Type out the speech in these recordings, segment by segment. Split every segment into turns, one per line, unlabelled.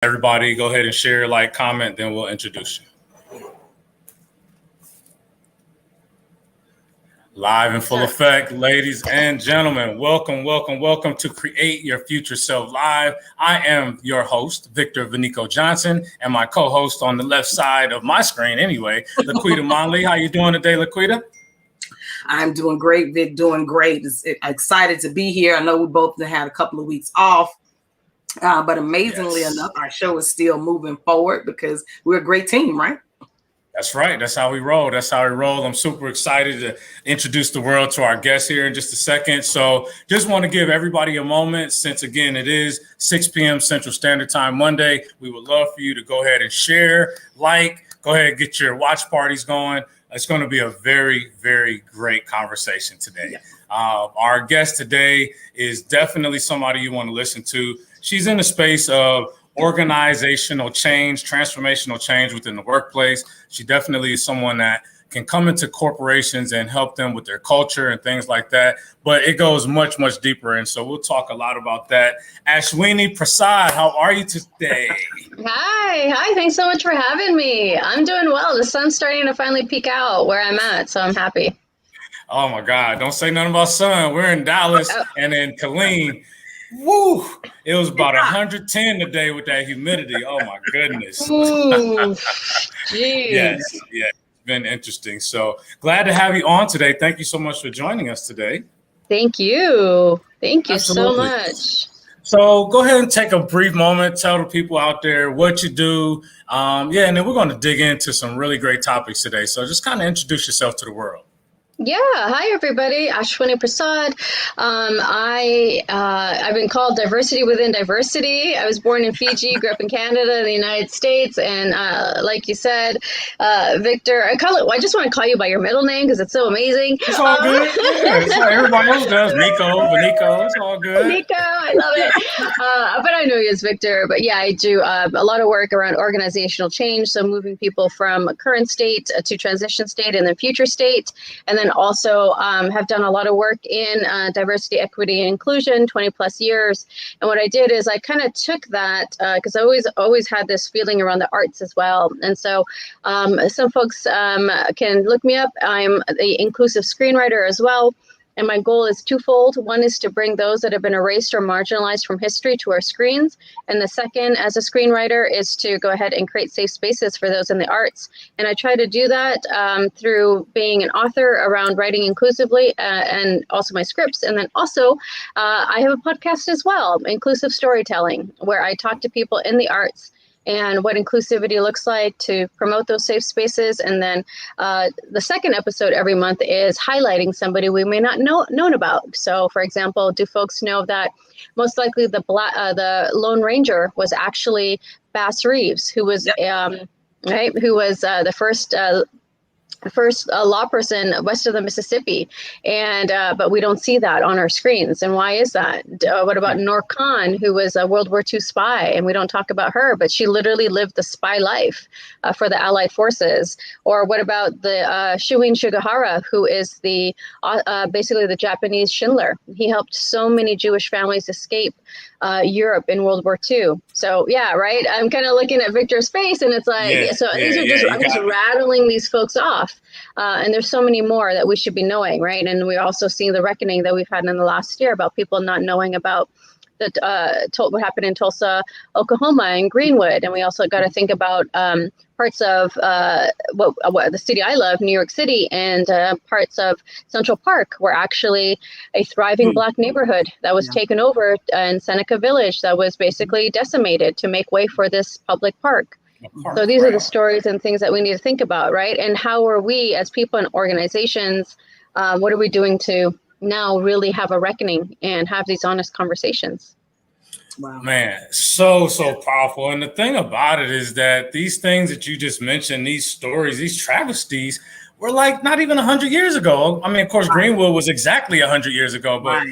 Everybody go ahead and share, like, comment, then we'll introduce you. Live in full effect, ladies and gentlemen. Welcome to Create Your Future Self Live. I am your host, Victor Vanico Johnson, and my co-host on the left side of my screen anyway, Laquita Monley. How you doing today, Laquita?
I'm doing great, Vic, doing great. Excited to be here. I know we both had a couple of weeks off. But amazingly enough, our show is still moving forward because we're a great team, right?
That's right. That's how we roll. I'm super excited to introduce the world to our guest here in just a second. So just want to give everybody a moment since, again, it is 6 p.m. Central Standard Time Monday. We would love for you to go ahead and share, go ahead and get your watch parties going. It's going to be a very, very great conversation today. Yes. Our guest today is definitely somebody you want to listen to. She's in the space of organizational change, transformational change within the workplace. She definitely is someone that can come into corporations and help them with their culture and things like that. But it goes much, much deeper. And so we'll talk a lot about that. Ashwini Prasad, how are you today?
Hi. Thanks so much for having me. I'm doing well. The sun's starting to finally peek out where I'm at, so I'm happy.
Oh, my God. Don't say nothing about sun. We're in Dallas and in Killeen. Woo! It was about 110 today with that humidity. Oh my goodness.
Ooh,
yes, it's been interesting. So glad to have you on today. Thank you so much for joining us today.
Thank you. Absolutely. So much.
So go ahead and take a brief moment, tell the people out there what you do. And then we're going to dig into some really great topics today. So just kind of introduce yourself to the world.
Yeah. Hi, everybody. Ashwini Prasad. I've been called diversity within diversity. I was born in Fiji, grew up in Canada, the United States. And like you said, Victor, I just want to call you by your middle name because it's so amazing.
It's all good. It's like everybody else does. Vanico. It's all good.
Nico, I love it. But I know you as Victor. But yeah, I do a lot of work around organizational change. So moving people from current state to transition state and then future state. And then also have done a lot of work in diversity, equity, and inclusion, 20 plus years. And what I did is I kind of took that because I always had this feeling around the arts as well. And so some folks can look me up. I'm the Inclusive Screenwriter as well. And my goal is twofold. One is to bring those that have been erased or marginalized from history to our screens. And the second, as a screenwriter, is to go ahead and create safe spaces for those in the arts. And I try to do that through being an author around writing inclusively and also my scripts. And then also, I have a podcast as well, Inclusive Storytelling, where I talk to people in the arts and what inclusivity looks like to promote those safe spaces. And then the second episode every month is highlighting somebody we may not known about. So, for example, do folks know that most likely the Lone Ranger was actually Bass Reeves, who was the first law person west of the Mississippi, and but we don't see that on our screens. And why is that? What about Noor Khan, who was a World War II spy, and we don't talk about her, but she literally lived the spy life for the Allied forces. Or what about the Shuin Sugihara, who is the basically the Japanese Schindler? He helped so many Jewish families escape Europe in World War II. So yeah, right. I'm kind of looking at Victor's face, and it's like, I'm just rattling these folks off. And there's so many more that we should be knowing, right? And we're also seeing the reckoning that we've had in the last year about people not knowing about what happened in Tulsa, Oklahoma, and Greenwood. And we also got to think about parts of the city I love, New York City, and parts of Central Park were actually a thriving Black neighborhood that was taken over in Seneca Village that was basically decimated to make way for this public park. So these are the stories and things that we need to think about, right? And how are we as people and organizations, what are we doing to now really have a reckoning and have these honest conversations?
Wow. Man, so powerful. And the thing about it is that these things that you just mentioned, these stories, these travesties were like not even 100 years ago. I mean, of course, Greenwood was exactly 100 years ago, but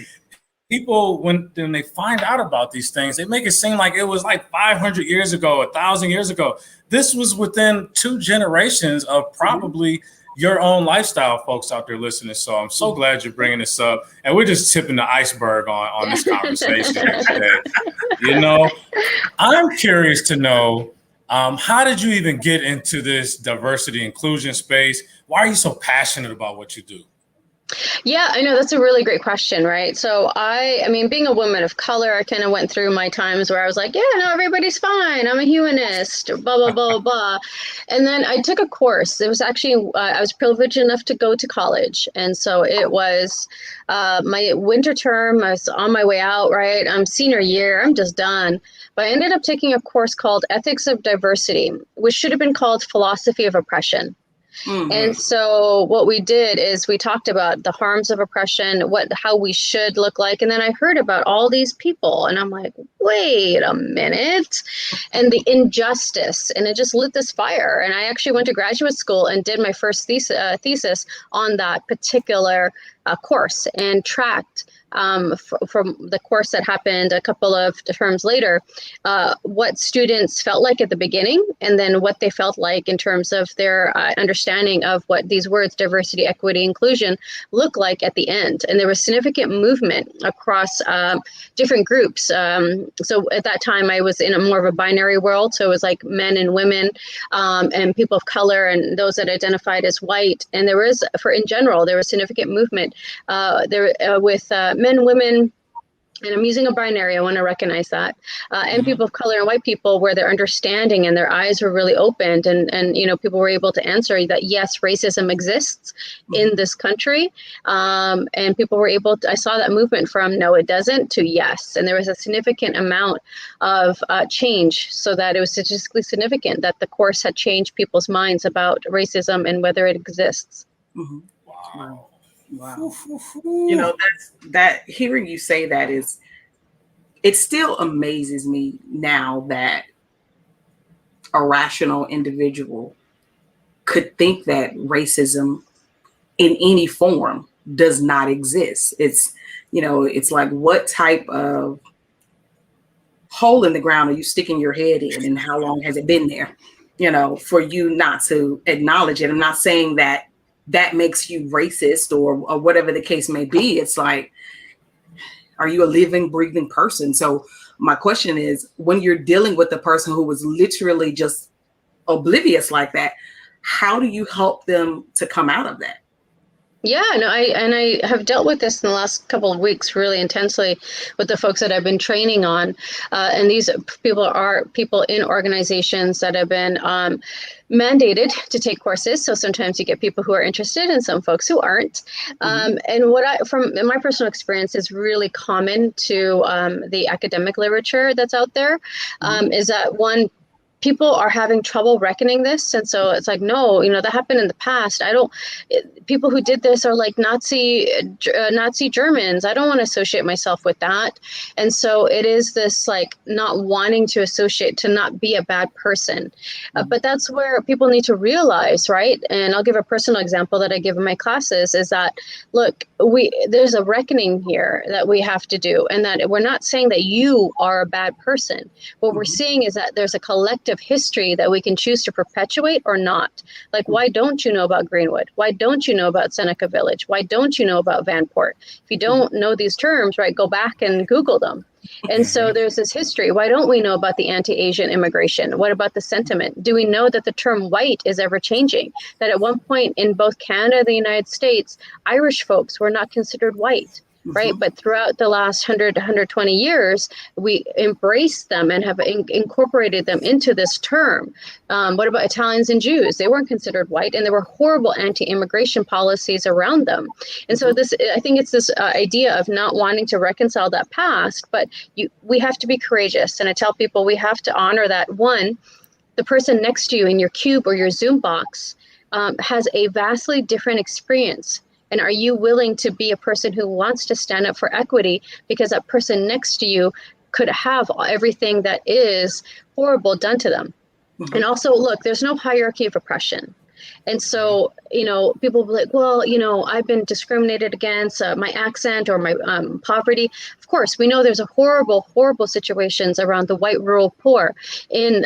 people, when they find out about these things, they make it seem like it was like 500 years ago, 1,000 years ago. This was within 2 generations of probably your own lifestyle, folks out there listening. So I'm so glad you're bringing this up. And we're just tipping the iceberg on this conversation here today. You know, I'm curious to know, how did you even get into this diversity inclusion space? Why are you so passionate about what you do?
Yeah, I know that's a really great question, right? So I mean, being a woman of color, I kind of went through my times where I was like, yeah, no, everybody's fine. I'm a humanist, blah, blah, blah, blah. And then I took a course. It was actually, I was privileged enough to go to college. And so it was my winter term. I was on my way out, right? I'm senior year. I'm just done. But I ended up taking a course called Ethics of Diversity, which should have been called Philosophy of Oppression. Mm-hmm. And so what we did is we talked about the harms of oppression, how we should look like. And then I heard about all these people and I'm like, wait a minute, and the injustice. And it just lit this fire. And I actually went to graduate school and did my first thesis on that particular course and tracked from the course that happened a couple of terms later, what students felt like at the beginning, and then what they felt like in terms of their understanding of what these words, diversity, equity, inclusion, look like at the end. And there was significant movement across different groups. So at that time, I was in a more of a binary world. So it was like men and women and people of color and those that identified as white. And there was, in general, there was significant movement with men, women, and I'm using a binary, I want to recognize that, and people of color and white people, where their understanding and their eyes were really opened, and you know, people were able to answer that yes, racism exists in this country, and people were able to, I saw that movement from no, it doesn't, to yes, and there was a significant amount of change, so that it was statistically significant that the course had changed people's minds about racism and whether it exists.
Mm-hmm. Wow. Wow. You know, that hearing you say that it still amazes me now that a rational individual could think that racism in any form does not exist. It's, you know, it's like, what type of hole in the ground are you sticking your head in, and how long has it been there, you know, for you not to acknowledge it? I'm not saying that makes you racist or whatever the case may be. It's like, are you a living, breathing person? So my question is, when you're dealing with a person who was literally just oblivious like that, how do you help them to come out of that?
Yeah, no, I have dealt with this in the last couple of weeks really intensely with the folks that I've been training on. And these people are people in organizations that have been mandated to take courses. So sometimes you get people who are interested and some folks who aren't. And what from my personal experience is really common to the academic literature that's out there is that people are having trouble reckoning this. And so it's like, no, you know, that happened in the past. People who did this are like Nazi Germans. I don't want to associate myself with that. And so it is this like not wanting to associate, to not be a bad person. But that's where people need to realize, right? And I'll give a personal example that I give in my classes is that, look, there's a reckoning here that we have to do. And that we're not saying that you are a bad person. What we're seeing is that there's a collective history that we can choose to perpetuate or not. Like, why don't you know about Greenwood? Why don't you know about Seneca Village? Why don't you know about Vanport? If you don't know these terms, right, go back and Google them. And so there's this history. Why don't we know about the anti-Asian immigration? What about the sentiment? Do we know that the term white is ever changing? That at one point in both Canada and the United States, Irish folks were not considered white. Right. But throughout the last 100 to 120 years, we embraced them and have incorporated them into this term. What about Italians and Jews? They weren't considered white, and there were horrible anti-immigration policies around them. And so I think it's this idea of not wanting to reconcile that past, but we have to be courageous. And I tell people we have to honor that, one, the person next to you in your cube or your Zoom box has a vastly different experience. And are you willing to be a person who wants to stand up for equity because that person next to you could have everything that is horrible done to them? And also, look, there's no hierarchy of oppression. And so, people will be like, well, I've been discriminated against, my accent or my poverty. Of course, we know there's a horrible situations around the white rural poor in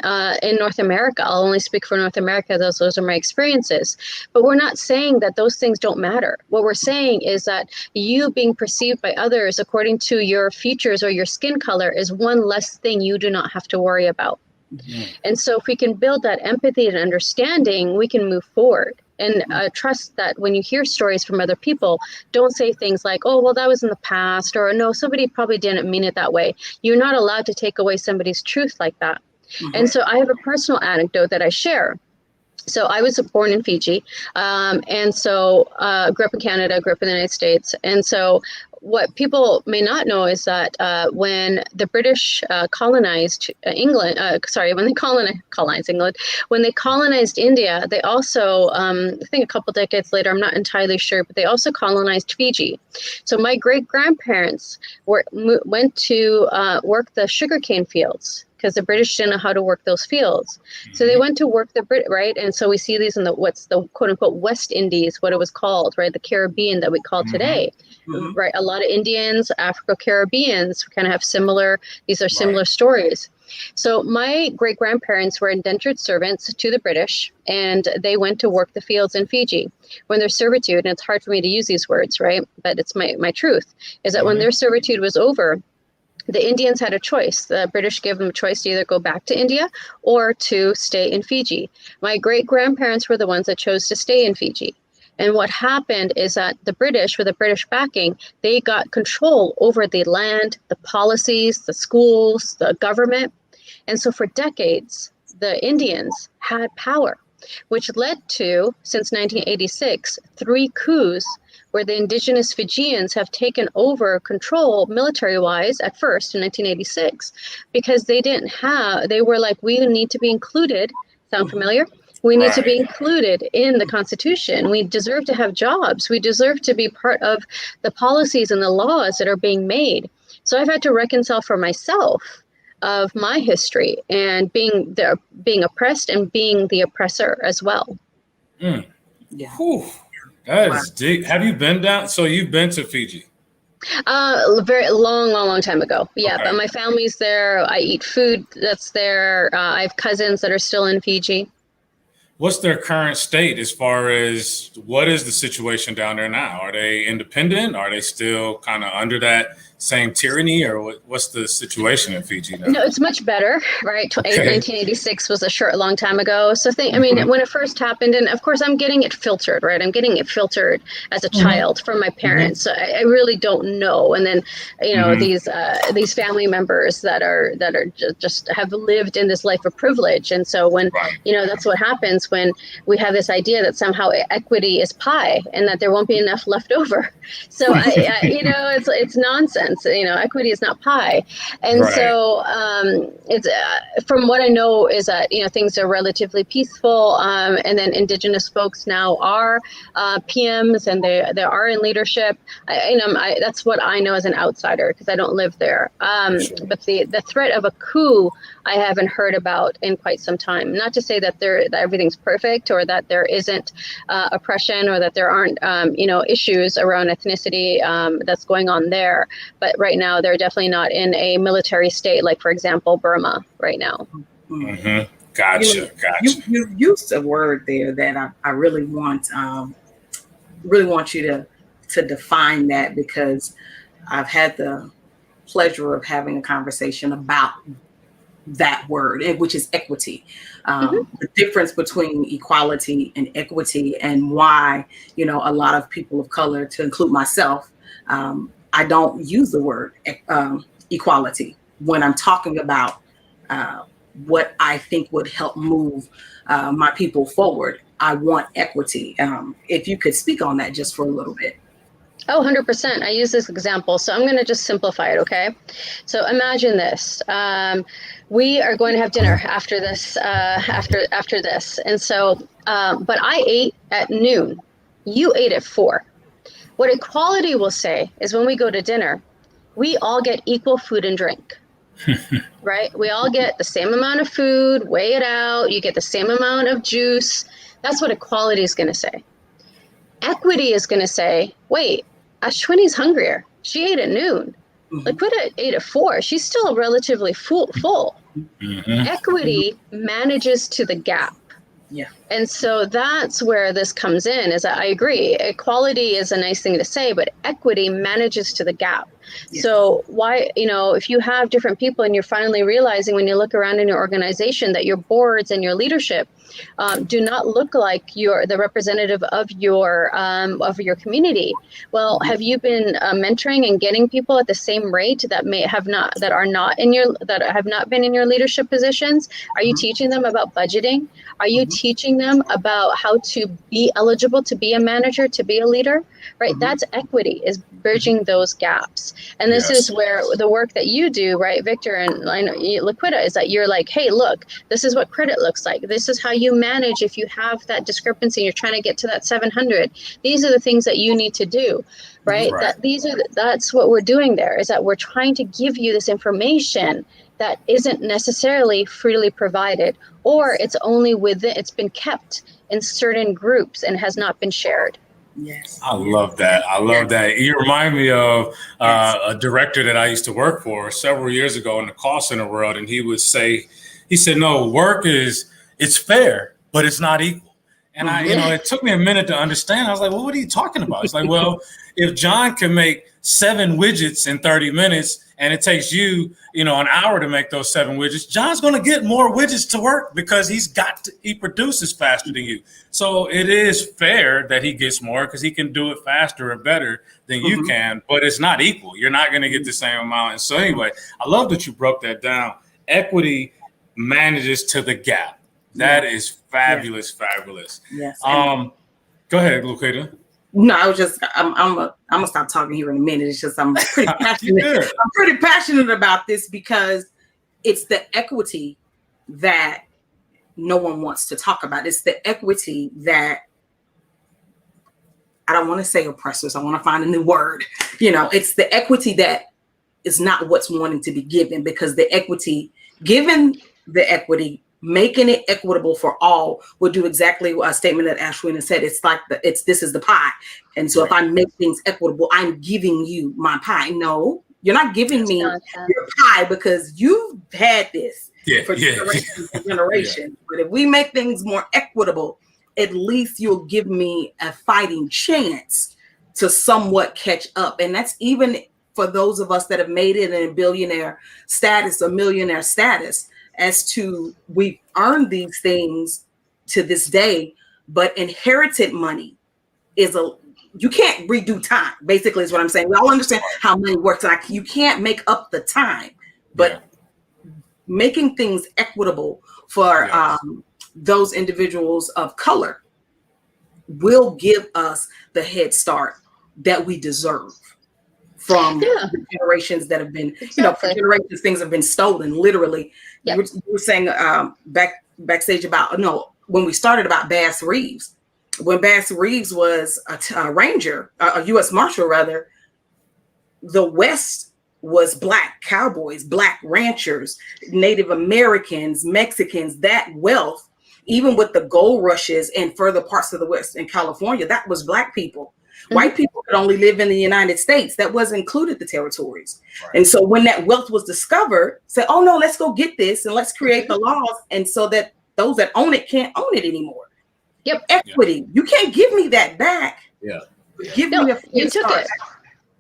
North America. I'll only speak for North America. Those are my experiences. But we're not saying that those things don't matter. What we're saying is that you being perceived by others according to your features or your skin color is one less thing you do not have to worry about. Mm-hmm. And so if we can build that empathy and understanding, we can move forward. And trust that when you hear stories from other people, don't say things like, oh, well, that was in the past, or no, somebody probably didn't mean it that way. You're not allowed to take away somebody's truth like that. Mm-hmm. And so I have a personal anecdote that I share. So I was born in Fiji, and so grew up in Canada, grew up in the United States. And so what people may not know is that when the British colonized England, when they colonized England, when they colonized India, they also, I think a couple decades later, I'm not entirely sure, but they also colonized Fiji. So my great-grandparents went to work the sugarcane fields, because the British didn't know how to work those fields. So they went to work right? And so we see these in what's the quote unquote West Indies, what it was called, right? The Caribbean that we call today, right? A lot of Indians, Afro-Caribbeans kind of have similar stories. So my great-grandparents were indentured servants to the British, and they went to work the fields in Fiji. When their servitude, and it's hard for me to use these words, right? But it's my truth, is that when their servitude was over, the Indians had a choice. The British gave them a choice to either go back to India or to stay in Fiji. My great-grandparents were the ones that chose to stay in Fiji. And what happened is that the British, with the British backing, they got control over the land, the policies, the schools, the government. And so for decades, the Indians had power, which led to, since 1986, 3 coups where the indigenous Fijians have taken over control military-wise at first in 1986, because they were like, we need to be included. Sound familiar? We need to be included in the Constitution. We deserve to have jobs. We deserve to be part of the policies and the laws that are being made. So I've had to reconcile for myself of my history and being oppressed and being the oppressor as well.
Yeah. Whew. That is deep. Have you been down? So you've been to Fiji?
Very long time ago. Yeah, okay. But my family's there. I eat food that's there. I have cousins that are still in Fiji.
What's their current state as far as what is the situation down there now? Are they independent? Are they still kind of under that same tyranny, or what's the situation in Fiji now?
No, it's much better, right? 1986 was a long time ago. So when it first happened, and of course I'm getting it filtered, right? I'm getting it filtered as a child from my parents. So I really don't know. And then, these family members that are just have lived in this life of privilege. And so when, that's what happens when we have this idea that somehow equity is pie and that there won't be enough left over. So it's nonsense. Equity is not pie. And so it's from what I know is that, things are relatively peaceful. And then indigenous folks now are PMs and they are in leadership. That's what I know as an outsider because I don't live there. But the threat of a coup, I haven't heard about in quite some time. Not to say that everything's perfect or that there isn't oppression or that there aren't, issues around ethnicity that's going on there. But right now, they're definitely not in a military state, like, for example, Burma right now.
Mm-hmm. Gotcha.
You used a word there that I really want you to define that, because I've had the pleasure of having a conversation about that word, which is equity. The difference between equality and equity, and why, a lot of people of color, to include myself, I don't use the word equality when I'm talking about what I think would help move my people forward. I want equity. If you could speak on that just for a little bit.
Oh, 100%. I use this example. So I'm going to just simplify it, okay? So imagine this. We are going to have dinner after this, after this. And so, but I ate at noon. You ate at 4. What equality will say is when we go to dinner, we all get equal food and drink, right? We all get the same amount of food, weigh it out. You get the same amount of juice. That's what equality is going to say. Equity is going to say, wait, Ashwini's hungrier. She ate at noon. Liquida ate at 4. She's still relatively full. Equity manages to the gap.
Yeah.
And so that's where this comes in, is that I agree. Equality is a nice thing to say, but equity manages to the gap. Yeah. So why, if you have different people and you're finally realizing when you look around in your organization that your boards and your leadership do not look like you're the representative of your community. Well, have you been mentoring and getting people at the same rate that have not been in your leadership positions? Are you teaching them about budgeting? Are you teaching them about how to be eligible to be a manager, to be a leader? Right? That's equity, is bridging those gaps. And this is where the work that you do, right, Victor, and I know Liquida, is that you're like, hey, look, this is what credit looks like. This is how you manage if you have that discrepancy and you're trying to get to that 700. These are the things that you need to do, right? That's what we're doing there, is that we're trying to give you this information that isn't necessarily freely provided, or it's been kept in certain groups and has not been shared.
Yes.
I love that. I love that. You remind me of a director that I used to work for several years ago in the call center world. And he said, no, work it's fair, but it's not equal. And it took me a minute to understand. I was like, well, what are you talking about? It's like, well, if John can make 7 widgets in 30 minutes and it takes you, an hour to make those 7 widgets, John's going to get more widgets to work because he produces faster than you. So it is fair that he gets more because he can do it faster or better than you can, but it's not equal. You're not going to get the same amount. And so anyway, I love that you broke that down. Equity manages to the gap. That is fabulous, fabulous.
Yes.
Go ahead, Lucida.
No, I was just, I'm gonna stop talking here in a minute. It's just, I'm pretty passionate. I'm pretty passionate about this because it's the equity that no one wants to talk about. It's the equity that, I don't want to say oppressors. I want to find a new word. It's the equity that is not what's wanting to be given, because the equity, given the equity, making it equitable for all would do exactly a statement that Ashwini said. It's like this is the pie. And so if I make things equitable, I'm giving you my pie. No, you're not giving me your pie because you've had this for generations and generations. But if we make things more equitable, at least you'll give me a fighting chance to somewhat catch up. And that's even for those of us that have made it in a billionaire status, a millionaire status, as to we've earned these things to this day, but inherited money you can't redo time, basically is what I'm saying. We all understand how money works. And you can't make up the time, but making things equitable for those individuals of color will give us the head start that we deserve from the generations that have been, for generations, things have been stolen, literally. You were saying backstage about, when we started about Bass Reeves. When Bass Reeves was a ranger, a U.S. Marshal rather, the West was black cowboys, black ranchers, Native Americans, Mexicans. That wealth, even with the gold rushes in further parts of the West in California, that was black people. White people could only live in the United States. That wasn't included the territories. Right. And so when that wealth was discovered, say, oh no, let's go get this and let's create the laws. And so that those that own it can't own it anymore. Equity. You can't give me that back. Give me a
you took it.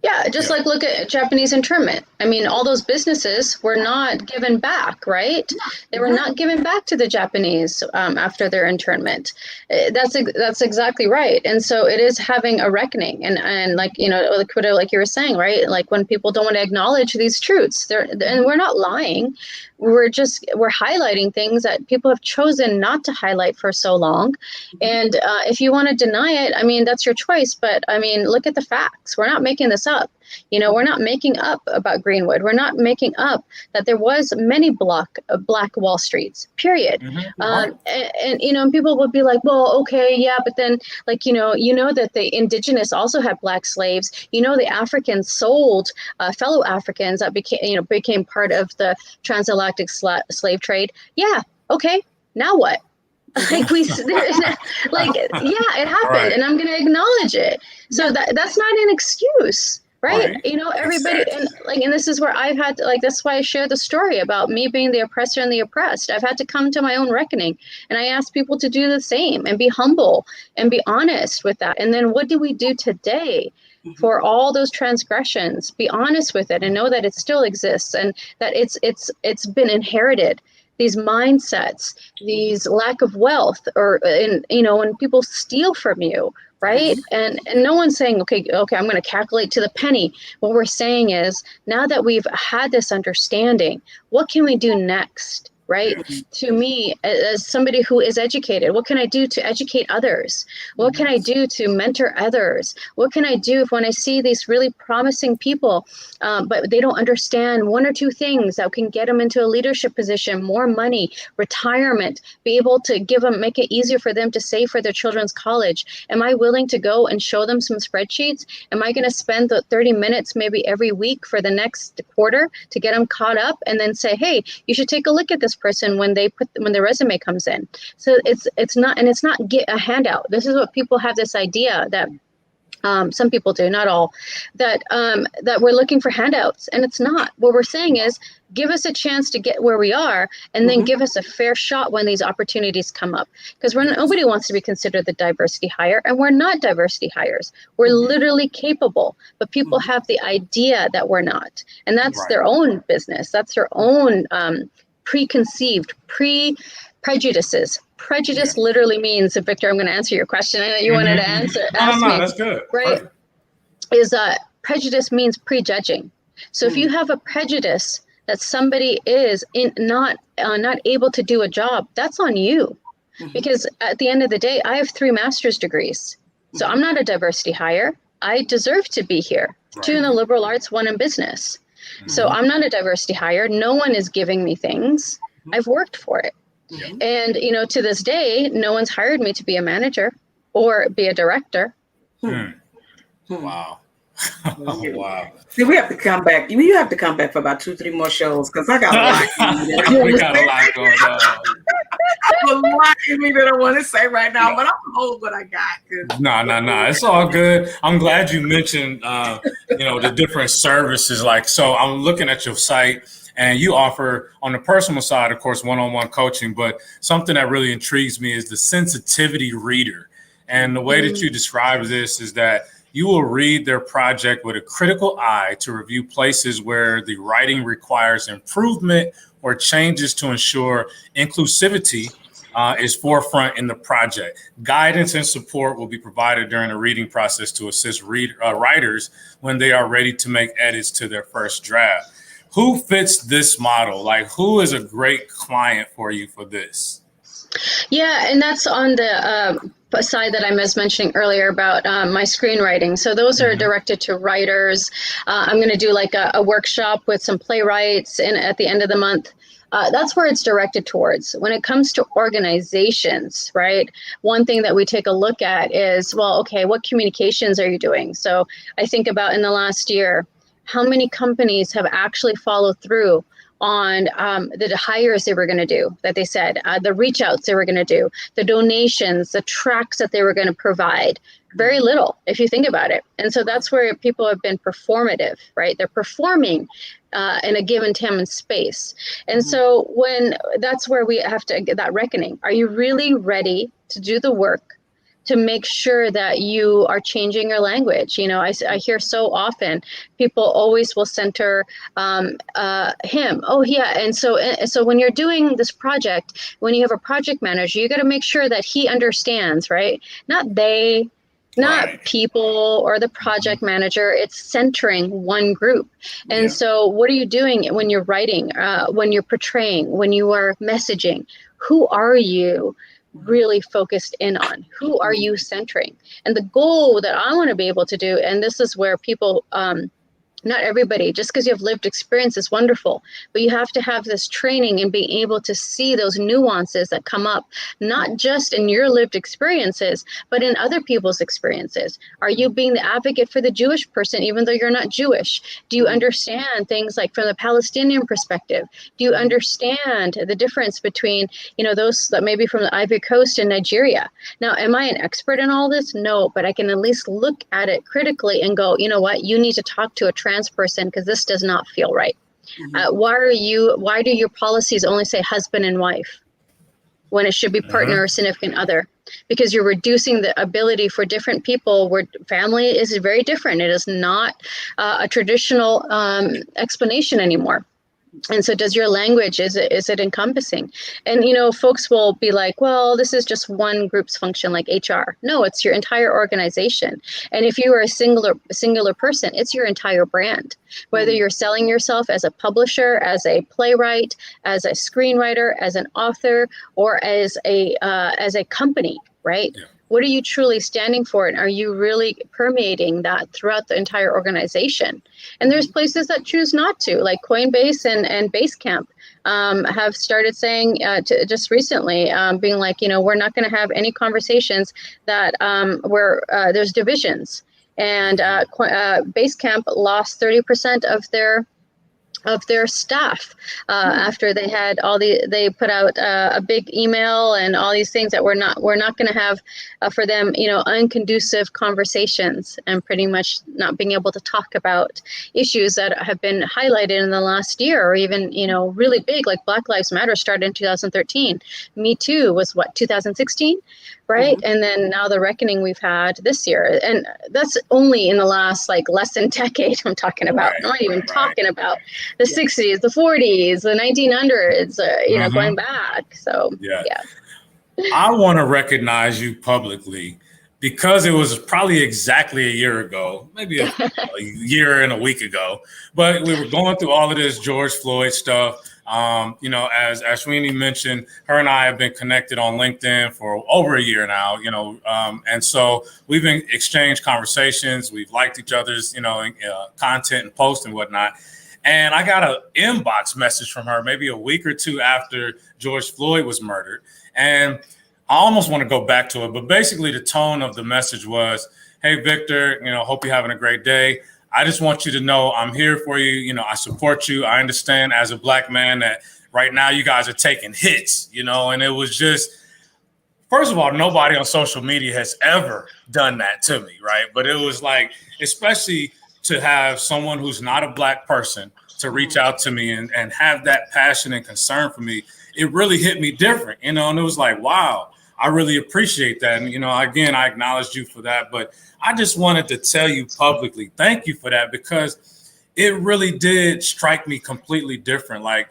Yeah, just like look at Japanese internment. I mean, all those businesses were not given back, right? They were not given back to the Japanese after their internment. That's exactly right. And so it is having a reckoning. And like, like you were saying, right? Like when people don't want to acknowledge these truths, and we're not lying. We're highlighting things that people have chosen not to highlight for so long. And if you want to deny it, I mean, that's your choice. But I mean, look at the facts. We're not making this up. We're not making up about Greenwood. We're not making up that there was many black Wall Streets, period. And people will be like, well, okay, yeah, but then like, that the indigenous also had black slaves. The Africans sold fellow Africans that became part of the transatlantic slave trade. Yeah. Okay. Now what? Like like, yeah, it happened,
Right.
and I'm going to acknowledge it. So that's not an excuse, right? You know, everybody,
Exactly.
and this is where I've had to, like, that's why I share the story about me being the oppressor and the oppressed. I've had to come to my own reckoning, and I ask people to do the same and be humble and be honest with that. And then what do we do today for all those transgressions? Be honest with it and know that it still exists, and that it's been inherited. These mindsets, these lack of wealth, or when people steal from you, right? And no one's saying, okay, I'm going to calculate to the penny. What we're saying is, now that we've had this understanding, what can we do next? Right? To me, as somebody who is educated, what can I do to educate others? What can I do to mentor others? What can I do when I see these really promising people, but they don't understand one or two things that can get them into a leadership position, more money, retirement, be able to make it easier for them to save for their children's college? Am I willing to go and show them some spreadsheets? Am I going to spend the 30 minutes maybe every week for the next quarter to get them caught up, and then say, hey, you should take a look at this person when the resume comes in? So it's not get a handout. This is what people have this idea that some people do, not all, that we're looking for handouts, and it's not. What we're saying is, give us a chance to get where we are, and then give us a fair shot when these opportunities come up. Because nobody wants to be considered the diversity hire, and we're not diversity hires. We're literally capable, but people have the idea that we're not, and that's their own business. That's their own preconceived prejudices. Prejudice literally means, Victor, I'm going to answer your question. I know you wanted to ask me.
That's good.
Right?
Perfect.
Is prejudice means prejudging. So if you have a prejudice that somebody is not able to do a job, that's on you. Because at the end of the day, I have 3 master's degrees. So I'm not a diversity hire. I deserve to be here. 2 in the liberal arts, 1 in business. So I'm not a diversity hire. No one is giving me things. I've worked for it. And, to this day, no one's hired me to be a manager or be a director.
Wow. Oh, wow.
See, we have to come back. You have to come back for about 2-3 more shows, because I got a lot.
We got a lot going on.
I have a lot in me that I want to say right now, but I'm hold what I got.
No. It's all good. I'm glad you mentioned, the different services. Like, so I'm looking at your site, and you offer, on the personal side, of course, one-on-one coaching, but something that really intrigues me is the sensitivity reader. And the way that you describe this is that you will read their project with a critical eye to review places where the writing requires improvement or changes to ensure inclusivity is forefront in the project. Guidance and support will be provided during the reading process to assist writers when they are ready to make edits to their first draft. Who fits this model? Like, who is a great client for you for this?
Yeah, and that's on the side that I was mentioning earlier about my screenwriting. So those are directed to writers. I'm going to do like a workshop with some playwrights at the end of the month. That's where it's directed towards. When it comes to organizations, right? One thing that we take a look at is, well, okay, what communications are you doing? So I think about in the last year, how many companies have actually followed through on the hires they were going to do, that they said, the reach outs they were going to do, the donations, the tracks that they were going to provide. Very little, if you think about it. And so that's where people have been performative, right? They're performing in a given time and space. And so that's where we have to get that reckoning. Are you really ready to do the work to make sure that you are changing your language? I hear so often people always will center him. Oh, yeah. And so when you're doing this project, when you have a project manager, you got to make sure that he understands, right? Not they, not people or the project manager. It's centering one group. And so what are you doing when you're writing, when you're portraying, when you are messaging? Who are you really focused in on? Who are you centering? And the goal that I want to be able to do, and this is where people Not everybody, just because you have lived experience is wonderful, but you have to have this training and being able to see those nuances that come up, not just in your lived experiences, but in other people's experiences. Are you being the advocate for the Jewish person, even though you're not Jewish? Do you understand things like from the Palestinian perspective? Do you understand the difference between, those that maybe from the Ivory Coast and Nigeria? Now, am I an expert in all this? No, but I can at least look at it critically and go, you know what, you need to talk to a trans person because this does not feel right. Why do your policies only say husband and wife when it should be partner or significant other? Because you're reducing the ability for different people where family is very different. It is not a traditional explanation anymore. And so does your language, is it encompassing? And, folks will be like, well, this is just one group's function, like HR. No, it's your entire organization. And if you are a singular person, it's your entire brand. Whether you're selling yourself as a publisher, as a playwright, as a screenwriter, as an author, or as a company, right? Yeah. What are you truly standing for? And are you really permeating that throughout the entire organization? And there's places that choose not to, like Coinbase and Basecamp have started saying just recently, being like, we're not going to have any conversations that where there's divisions. And Basecamp lost 30% of their staff after they had they put out a big email and all these things that we're not going to have for them, unconducive conversations, and pretty much not being able to talk about issues that have been highlighted in the last year, or even, really big, like Black Lives Matter started in 2013. Me Too was 2016, right? And then now the reckoning we've had this year, and that's only in the last less than decade I'm talking about. Right, not even talking about the 60s, the 40s, the 1900s, going back. So, yeah.
I want to recognize you publicly because it was probably exactly a year ago, maybe a year and a week ago, but we were going through all of this George Floyd stuff. As Ashwini mentioned, her and I have been connected on LinkedIn for over a year now, and so we've been exchanged conversations. We've liked each other's, content and posts and whatnot. And I got an inbox message from her maybe a week or two after George Floyd was murdered. And I almost want to go back to it, but basically the tone of the message was, hey, Victor, hope you're having a great day. I just want you to know I'm here for you. I support you. I understand as a Black man that right now you guys are taking hits, and it was just, first of all, nobody on social media has ever done that to me, right? But it was like, especially to have someone who's not a Black person to reach out to me and have that passion and concern for me, it really hit me different, and it was like, wow, I really appreciate that. And, again, I acknowledged you for that, but I just wanted to tell you publicly, thank you for that, because it really did strike me completely different. Like,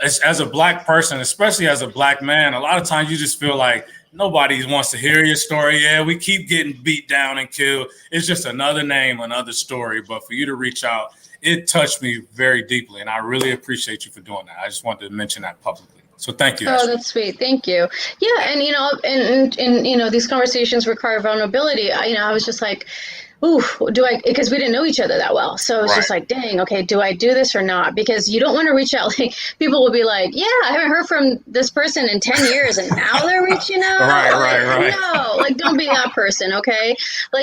as a Black person, especially as a Black man, a lot of times you just feel like nobody wants to hear your story. Yeah, we keep getting beat down and killed. It's just another name, another story. But for you to reach out, it touched me very deeply. And I really appreciate you for doing that. I just wanted to mention that publicly. So thank you.
Oh, that's sweet. Thank you. Yeah. And, these conversations require vulnerability. I was just like, ooh, because we didn't know each other that well. So it's just like, dang, okay, do I do this or not? Because you don't want to reach out. Like, people will be like, yeah, I haven't heard from this person in 10 years and now they're reaching out. Right. No, don't be that person. Okay.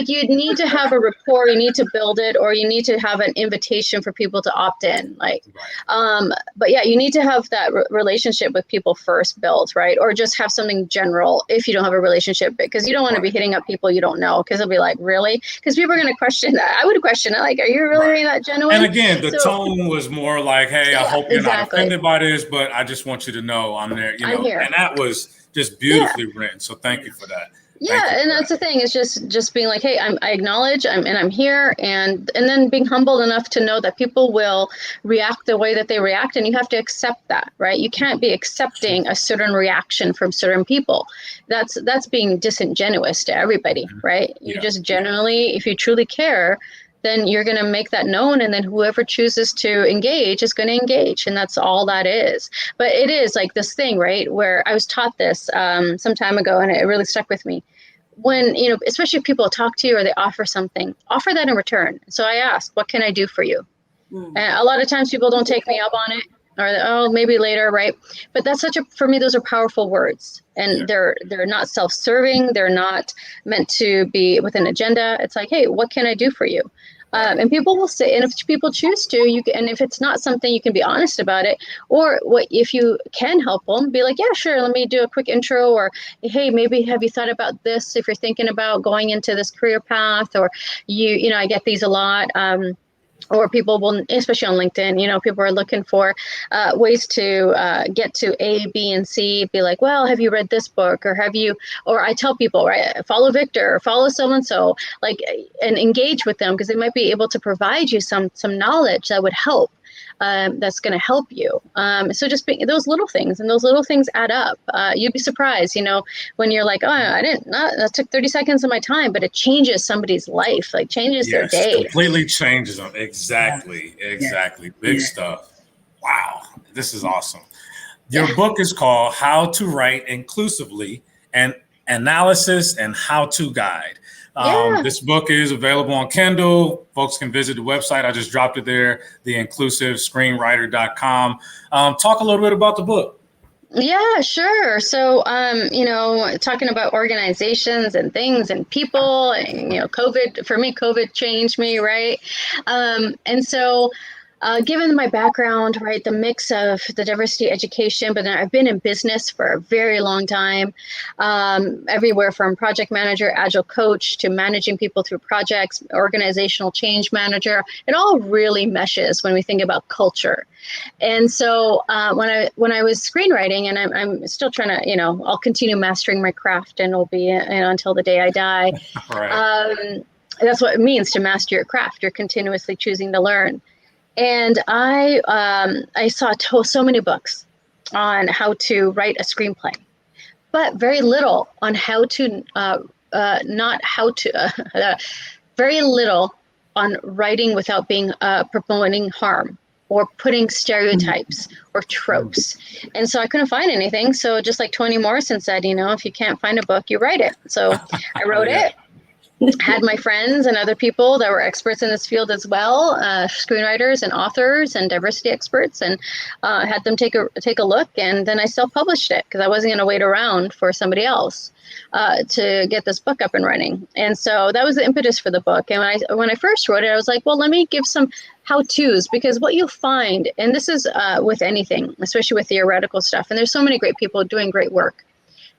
You need to have a rapport, you need to build it, or you need to have an invitation for people to opt in. But yeah, you need to have that relationship with people first built, right? Or just have something general if you don't have a relationship, because you don't want to be hitting up people you don't know, because they'll be like, really? Because people are going to question that. I would question it. Like, are you really that genuine?
And again, the tone was more like, hey, I hope you're not offended by this, but I just want you to know I'm there, I'm here. And that was just beautifully written. So thank you for that.
Yeah, and that's the thing. It's just being like, hey, I acknowledge I'm here, and then being humbled enough to know that people will react the way that they react, and you have to accept that, right? You can't be accepting a certain reaction from certain people. That's being disingenuous to everybody, right? You just generally, if you truly care, then you're going to make that known, and then whoever chooses to engage is going to engage, and that's all that is. But it is like this thing, right, where I was taught this some time ago, and it really stuck with me. when, especially if people talk to you or they offer something, offer that in return. So I ask, what can I do for you? And a lot of times people don't take me up on it, or oh, maybe later, right? But that's for me, those are powerful words, and they're not self-serving. They're not meant to be with an agenda. It's like, hey, what can I do for you? And people will say, and if people choose to, you can, and if it's not something, you can be honest about it. Or if you can help them, be like, yeah, sure, let me do a quick intro, or hey, maybe have you thought about this if you're thinking about going into this career path, or I get these a lot. Or people will, especially on LinkedIn, people are looking for ways to get to A, B, and C. Be like, well, have you read this book? Or I tell people, right, follow Victor, or follow so-and-so, and engage with them, because they might be able to provide you some knowledge that would help. That's going to help you. So just those little things, and those little things add up. You'd be surprised, when you're like, oh, that took 30 seconds of my time, but it changes somebody's life, changes their day.
Completely changes them. Exactly. Big stuff. Wow. This is awesome. Your book is called How to Write Inclusively, an Analysis and How-To Guide. This book is available on Kindle. Folks can visit the website. I just dropped it there, the inclusivescreenwriter.com. Talk a little bit about the book.
Yeah, sure. So, talking about organizations and things and people, and, COVID changed me, right? And so, given my background, right, the mix of the diversity education, but then I've been in business for a very long time, everywhere from project manager, Agile Coach, to managing people through projects, organizational change manager. It all really meshes when we think about culture. And so when I was screenwriting, and I'm still trying to, I'll continue mastering my craft, and it'll be until the day I die. Right. That's what it means to master your craft. You're continuously choosing to learn. And I saw so many books on how to write a screenplay, but very little on how to, very little on writing without being promoting harm or putting stereotypes or tropes. And so I couldn't find anything. So just like Toni Morrison said, if you can't find a book, you write it. So I wrote it. Had my friends and other people that were experts in this field as well, screenwriters and authors and diversity experts, and had them take a look, and then I self-published it because I wasn't going to wait around for somebody else to get this book up and running. And so that was the impetus for the book. And when I first wrote it, I was like, well, let me give some how-tos, because what you'll find, and this is with anything, especially with theoretical stuff, and there's so many great people doing great work.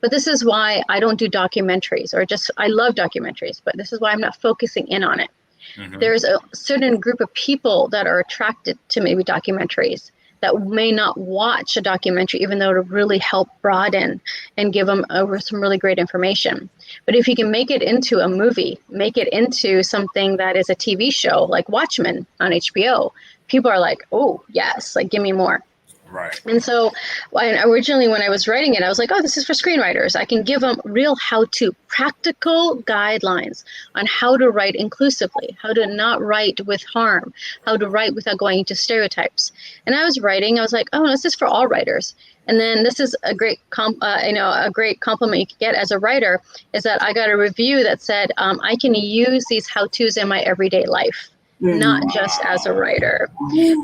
But this is why I don't do documentaries, I love documentaries, but this is why I'm not focusing in on it. Mm-hmm. There's a certain group of people that are attracted to maybe documentaries that may not watch a documentary, even though it'll really help broaden and give them over some really great information. But if you can make it into a movie, make it into something that is a TV show, like Watchmen on HBO, people are like, oh, yes, give me more.
Right.
And so originally when I was writing it, I was like, oh, this is for screenwriters. I can give them real how-to, practical guidelines on how to write inclusively, how to not write with harm, how to write without going into stereotypes. And I was writing, I was like, oh, this is for all writers. And then this is a great a great compliment you can get as a writer, is that I got a review that said, I can use these how-tos in my everyday life, not just as a writer.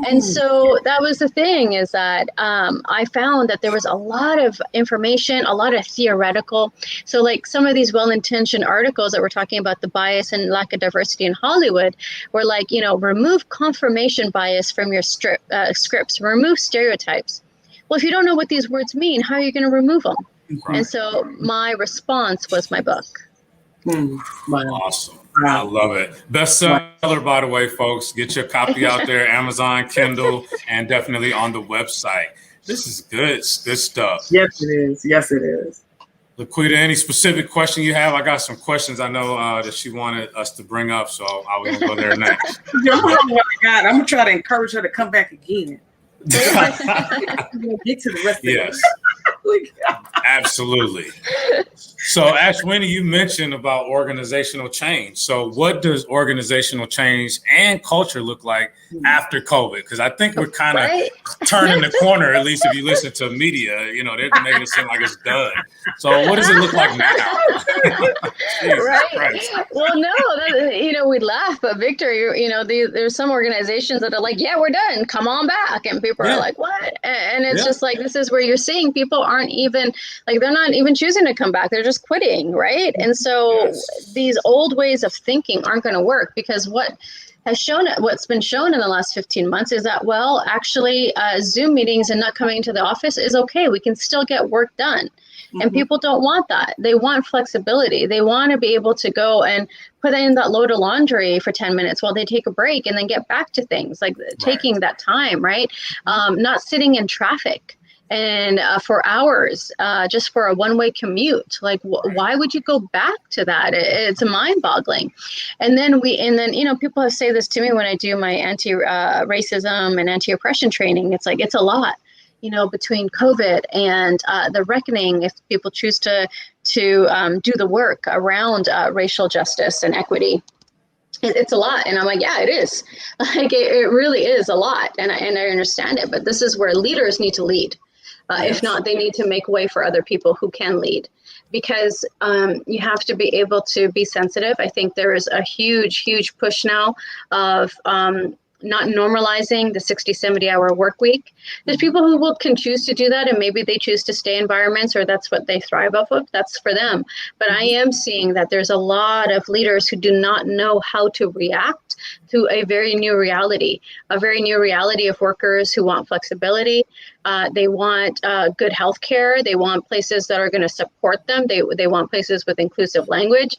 And so that was the thing, is that I found that there was a lot of information, a lot of theoretical. So some of these well-intentioned articles that were talking about the bias and lack of diversity in Hollywood were remove confirmation bias from your scripts, remove stereotypes. Well, if you don't know what these words mean, how are you going to remove them? Right. And so my response was my book.
Awesome. I love it. Bestseller, by the way, folks. Get your copy out there, Amazon, Kindle, and definitely on the website. This is good stuff.
Yes, it is. Yes, it is.
Laquita, any specific question you have? I got some questions I know that she wanted us to bring up, so I was going to go there next.
I'm going to try to encourage her to come back again. Get to the rest of it.
Absolutely. So Ashwini, you mentioned about organizational change. So what does organizational change and culture look like after COVID? Because I think we're kind of turning the corner, at least if you listen to media, you know, they're making it seem like it's done. So what does it look like now?
Right. Well, no, you know, we laugh, but Victor, you know, there's some organizations that are like, yeah, we're done. Come on back. And people are like, what? And it's just like, this is where you're seeing people aren't even like, they're not even choosing to come back. They're just quitting. Right. And so these old ways of thinking aren't going to work, because what's been shown in the last 15 months is that, well, actually Zoom meetings and not coming to the office is okay. We can still get work done. And people don't want that. They want flexibility. They want to be able to go and put in that load of laundry for 10 minutes while they take a break and then get back to things, like taking that time, right? Not sitting in traffic and for hours just for a one-way commute. Like, why would you go back to that? It's mind-boggling. And then you know, people say this to me when I do my anti-racism and anti-oppression training. It's like, it's a lot, you know, between COVID and the reckoning, if people choose to do the work around racial justice and equity. It's a lot. And I'm like, yeah, it is. Like, it really is a lot. And I understand it. But this is where leaders need to lead. If not, they need to make way for other people who can lead, because you have to be able to be sensitive. I think there is a huge, huge push now of not normalizing the 60, 70-hour work week. There's people who can choose to do that, and maybe they choose to stay in environments, or that's what they thrive off of. That's for them. But I am seeing that there's a lot of leaders who do not know how to react to a very new reality of workers who want flexibility. They want good healthcare. They want places that are going to support them. They want places with inclusive language.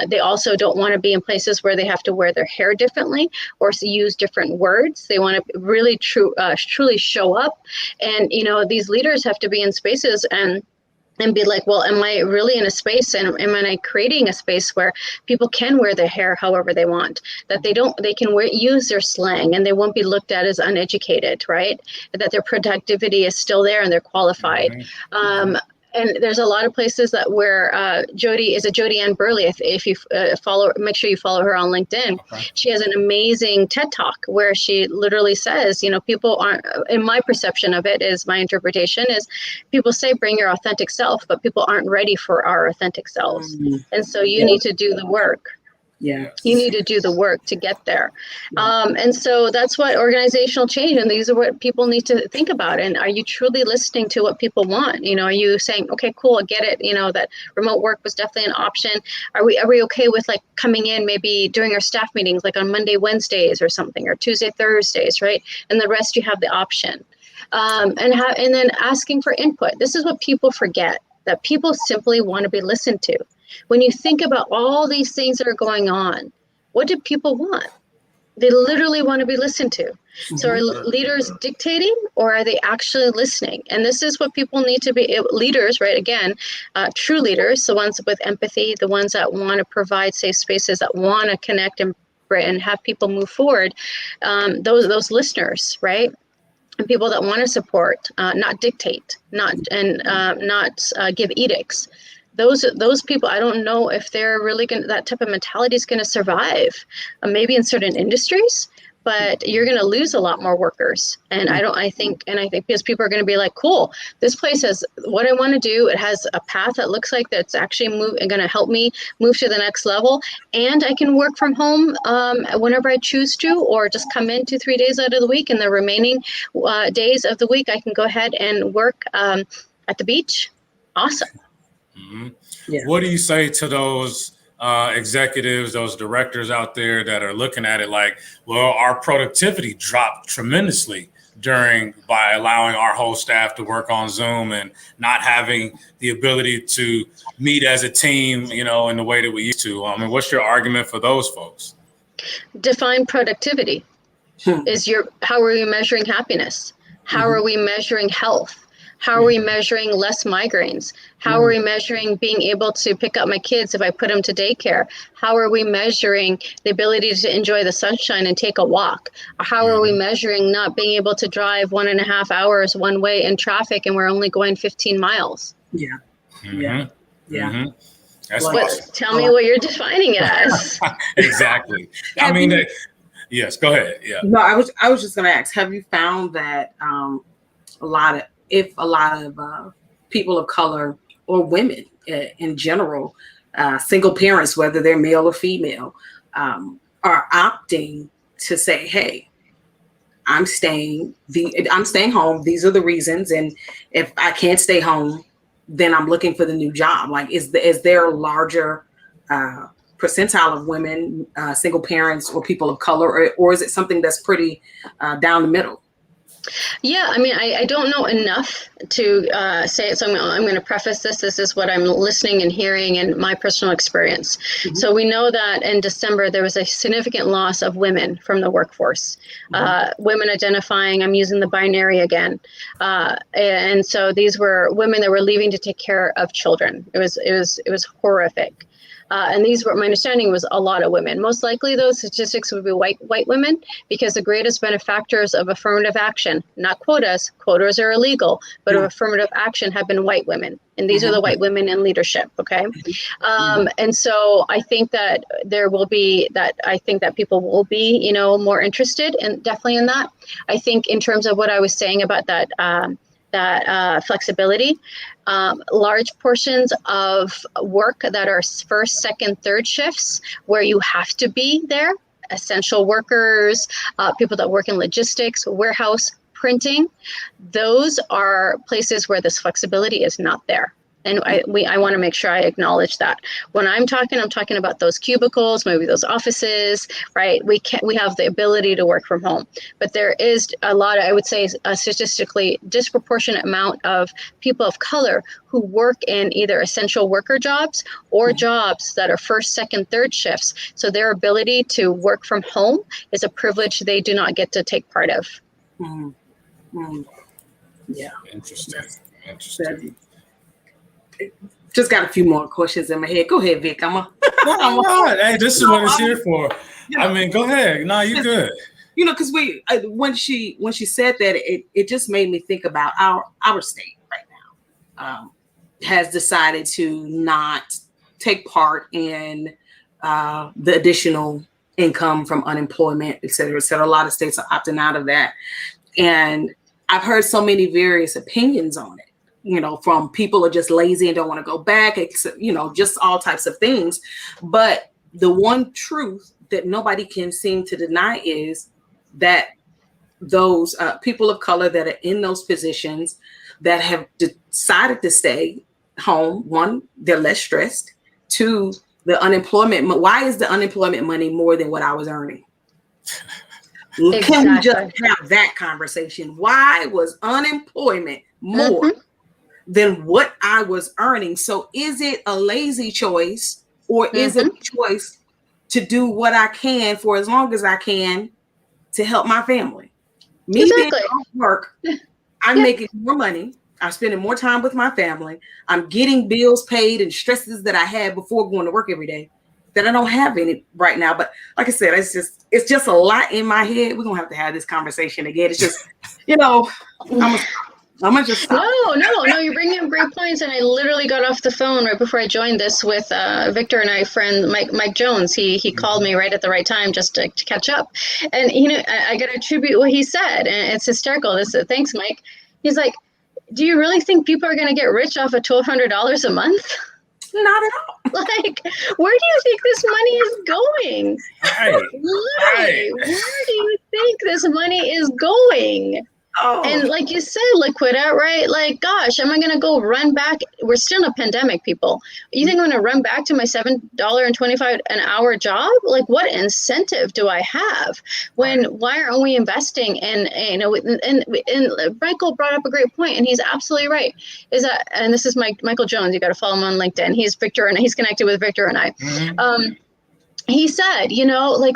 They also don't want to be in places where they have to wear their hair differently or use different words. They want to really truly show up. And, you know, these leaders have to be in spaces and be like, well, am I really in a space, and am I creating a space where people can wear their hair however they want, that they can use their slang and they won't be looked at as uneducated, right? That their productivity is still there and they're qualified. And there's a lot of places that where Jody Ann Burley, if you make sure you follow her on LinkedIn. She has an amazing TED Talk where she literally says, you know, people aren't, in my perception of it, is my interpretation is, people say bring your authentic self, but people aren't ready for our authentic selves. And so you need to do the work. You need to do the work to get there. And so that's what organizational change, and these are what people need to think about. And are you truly listening to what people want? You know, are you saying, okay, cool, I get it, you know, that remote work was definitely an option. Are we okay with like coming in maybe during our staff meetings, like on Monday, Wednesdays or something, or Tuesday, Thursdays, right? And the rest you have the option. And then asking for input. This is what people forget, that people simply want to be listened to. When you think about all these things that are going on, what do people want? They literally want to be listened to. So are leaders dictating, or are they actually listening? And this is what people need to be, leaders, right? Again, true leaders, the ones with empathy, the ones that want to provide safe spaces, that want to connect and have people move forward. Those listeners, right? And people that want to support, not dictate, not give edicts. Those people, I don't know if they're really that type of mentality is going to survive. Maybe in certain industries, but you're going to lose a lot more workers. And I think because people are going to be like, cool, this place has what I want to do. It has a path that looks like that's actually going to help me move to the next level. And I can work from home whenever I choose to, or just come in 2-3 days out of the week. And the remaining days of the week, I can go ahead and work at the beach. Awesome.
What do you say to those executives, those directors out there that are looking at it like, well, our productivity dropped tremendously by allowing our whole staff to work on Zoom and not having the ability to meet as a team, you know, in the way that we used to? I mean, what's your argument for those folks?
Define productivity. How are we measuring happiness? How are we measuring health? How are we measuring less migraines? How are we measuring being able to pick up my kids if I put them to daycare? How are we measuring the ability to enjoy the sunshine and take a walk? How are we measuring not being able to drive 1.5 hours one way in traffic and we're only going 15 miles?
Yeah.
Mm-hmm. That's
But
awesome.
tell me what you're defining it as.
Exactly. I mean, yes, go ahead. Yeah.
No, I was just going to ask, have you found that a lot of people of color or women in general, single parents, whether they're male or female, are opting to say, hey, I'm staying home. These are the reasons. And if I can't stay home, then I'm looking for the new job. Like, is there a larger percentile of women, single parents or people of color, or is it something that's pretty down the middle?
Yeah, I mean, I don't know enough to say it, so I'm going to preface this. This is what I'm listening and hearing and my personal experience. Mm-hmm. So we know that in December, there was a significant loss of women from the workforce. Mm-hmm. Women identifying, I'm using the binary again. And so these were women that were leaving to take care of children. It was horrific. And these were, my understanding was a lot of women. Most likely those statistics would be white women, because the greatest benefactors of affirmative action, not quotas are illegal, but of affirmative action have been white women. And these are the white women in leadership. Okay. And so I think that I think that people will be, more interested and definitely in that. I think in terms of what I was saying about that flexibility, large portions of work that are first, second, third shifts where you have to be there, essential workers, people that work in logistics, warehouse, printing, those are places where this flexibility is not there. And I want to make sure I acknowledge that. When I'm talking about those cubicles, maybe those offices, right? We have the ability to work from home, but there is a lot, I would say a statistically disproportionate amount of people of color who work in either essential worker jobs or jobs that are first, second, third shifts. So their ability to work from home is a privilege they do not get to take part of.
Yeah.
Interesting.
Just got a few more questions in my head. Go ahead, Vic.
Hey, this is what it's here for. I mean, go ahead. No, you're good.
Because when she said that, it just made me think about our state right now has decided to not take part in the additional income from unemployment, et cetera, et cetera. A lot of states are opting out of that, and I've heard so many various opinions on it. From people are just lazy and don't want to go back, just all types of things. But the one truth that nobody can seem to deny is that those people of color that are in those positions that have decided to stay home, one, they're less stressed. Two, the unemployment. Why is the unemployment money more than what I was earning? Exactly. Can we just have that conversation? Why was unemployment more than what I was earning? So is it a lazy choice, or is it a choice to do what I can for as long as I can to help my family? Me being off work, I'm making more money. I'm spending more time with my family. I'm getting bills paid and stresses that I had before going to work every day that I don't have any right now. But like I said, it's just a lot in my head. We're gonna have to have this conversation again. It's just, I'm gonna just stop.
No, you're bringing up great points. And I literally got off the phone right before I joined this with Victor and I friend Mike Jones. He called me right at the right time just to catch up. And I got to attribute what he said, and it's hysterical. Thanks, Mike. He's like, do you really think people are going to get rich off of $1,200 a month?
Not at all.
Like, where do you think this money is going?
Right.
Where do you think this money is going?
Oh.
And like you said, Liquida, right? Like, gosh, am I going to go run back? We're still in a pandemic, people. You think I'm going to run back to my $7.25 an hour job? Like, what incentive do I have? Why aren't we investing in, and Michael brought up a great point, and he's absolutely right. And this is Michael Jones. You got to follow him on LinkedIn. He's Victor, and he's connected with Victor and I. He said,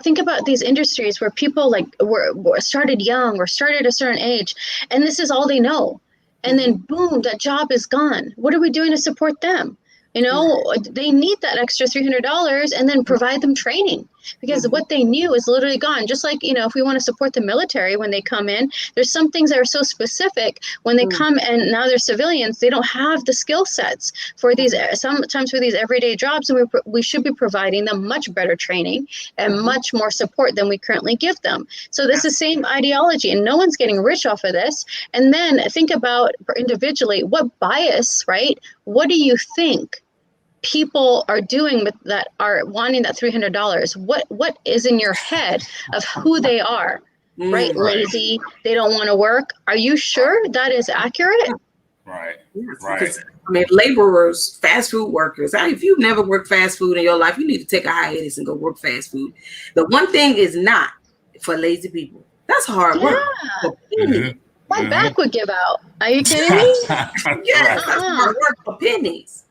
think about these industries where people were started young or started at a certain age, and this is all they know. And then boom, that job is gone. What are we doing to support them? They need that extra $300, and then provide them training. because what they knew is literally gone. Just like, if we want to support the military when they come in, there's some things that are so specific when they come and now they're civilians, they don't have the skill sets for these, sometimes for these everyday jobs. And we should be providing them much better training and much more support than we currently give them. So this is the same ideology, and no one's getting rich off of this. And then think about individually, what bias, right? What do you think people are doing with that, are wanting that $300? What is in your head of who they are, right? Lazy, they don't want to work. Are you sure that is accurate?
Right.
I mean, laborers, fast food workers. If you've never worked fast food in your life, you need to take a hiatus and go work fast food. The one thing is not for lazy people. That's hard work.
My back would give out. Are you kidding me?
Yes, that's hard work for pennies.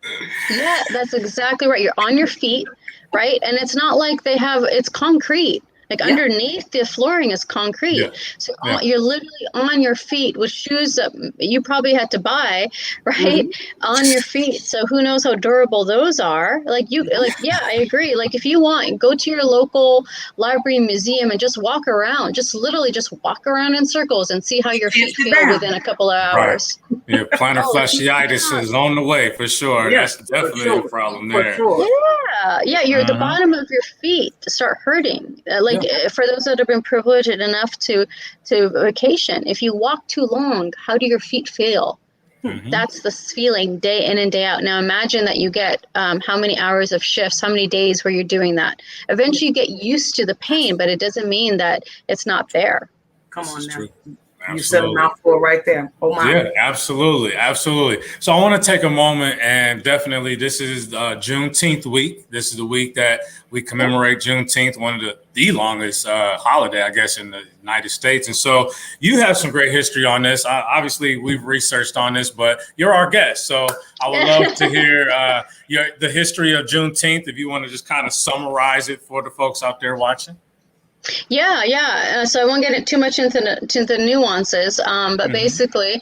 Yeah, that's exactly right. You're on your feet, right? And it's not like it's concrete. Like underneath the flooring is concrete. So you're literally on your feet with shoes that you probably had to buy, right? On your feet. So who knows how durable those are? I agree. Like if you want, go to your local library museum and just walk around. Just literally just walk around in circles and see how your feet feel within a couple of hours.
Yeah, plantar fasciitis is on the way for sure. That's definitely a problem there.
You're the bottom of your feet start hurting. For those that have been privileged enough to vacation, if you walk too long, how do your feet feel? That's the feeling day in and day out. Now imagine that you get how many hours of shifts, how many days where you're doing that. Eventually you get used to the pain, but it doesn't mean that it's not there.
Come on now.
True.
You said a mouthful right there. Oh my.
Yeah, absolutely. So I want to take a moment, and definitely this is Juneteenth week. This is the week that we commemorate Juneteenth, one of the longest holiday, I guess, in the United States. And so you have some great history on this. Obviously, we've researched on this, but you're our guest. So I would love to hear the history of Juneteenth, if you want to just kind of summarize it for the folks out there watching.
So I won't get too much into the nuances, but basically,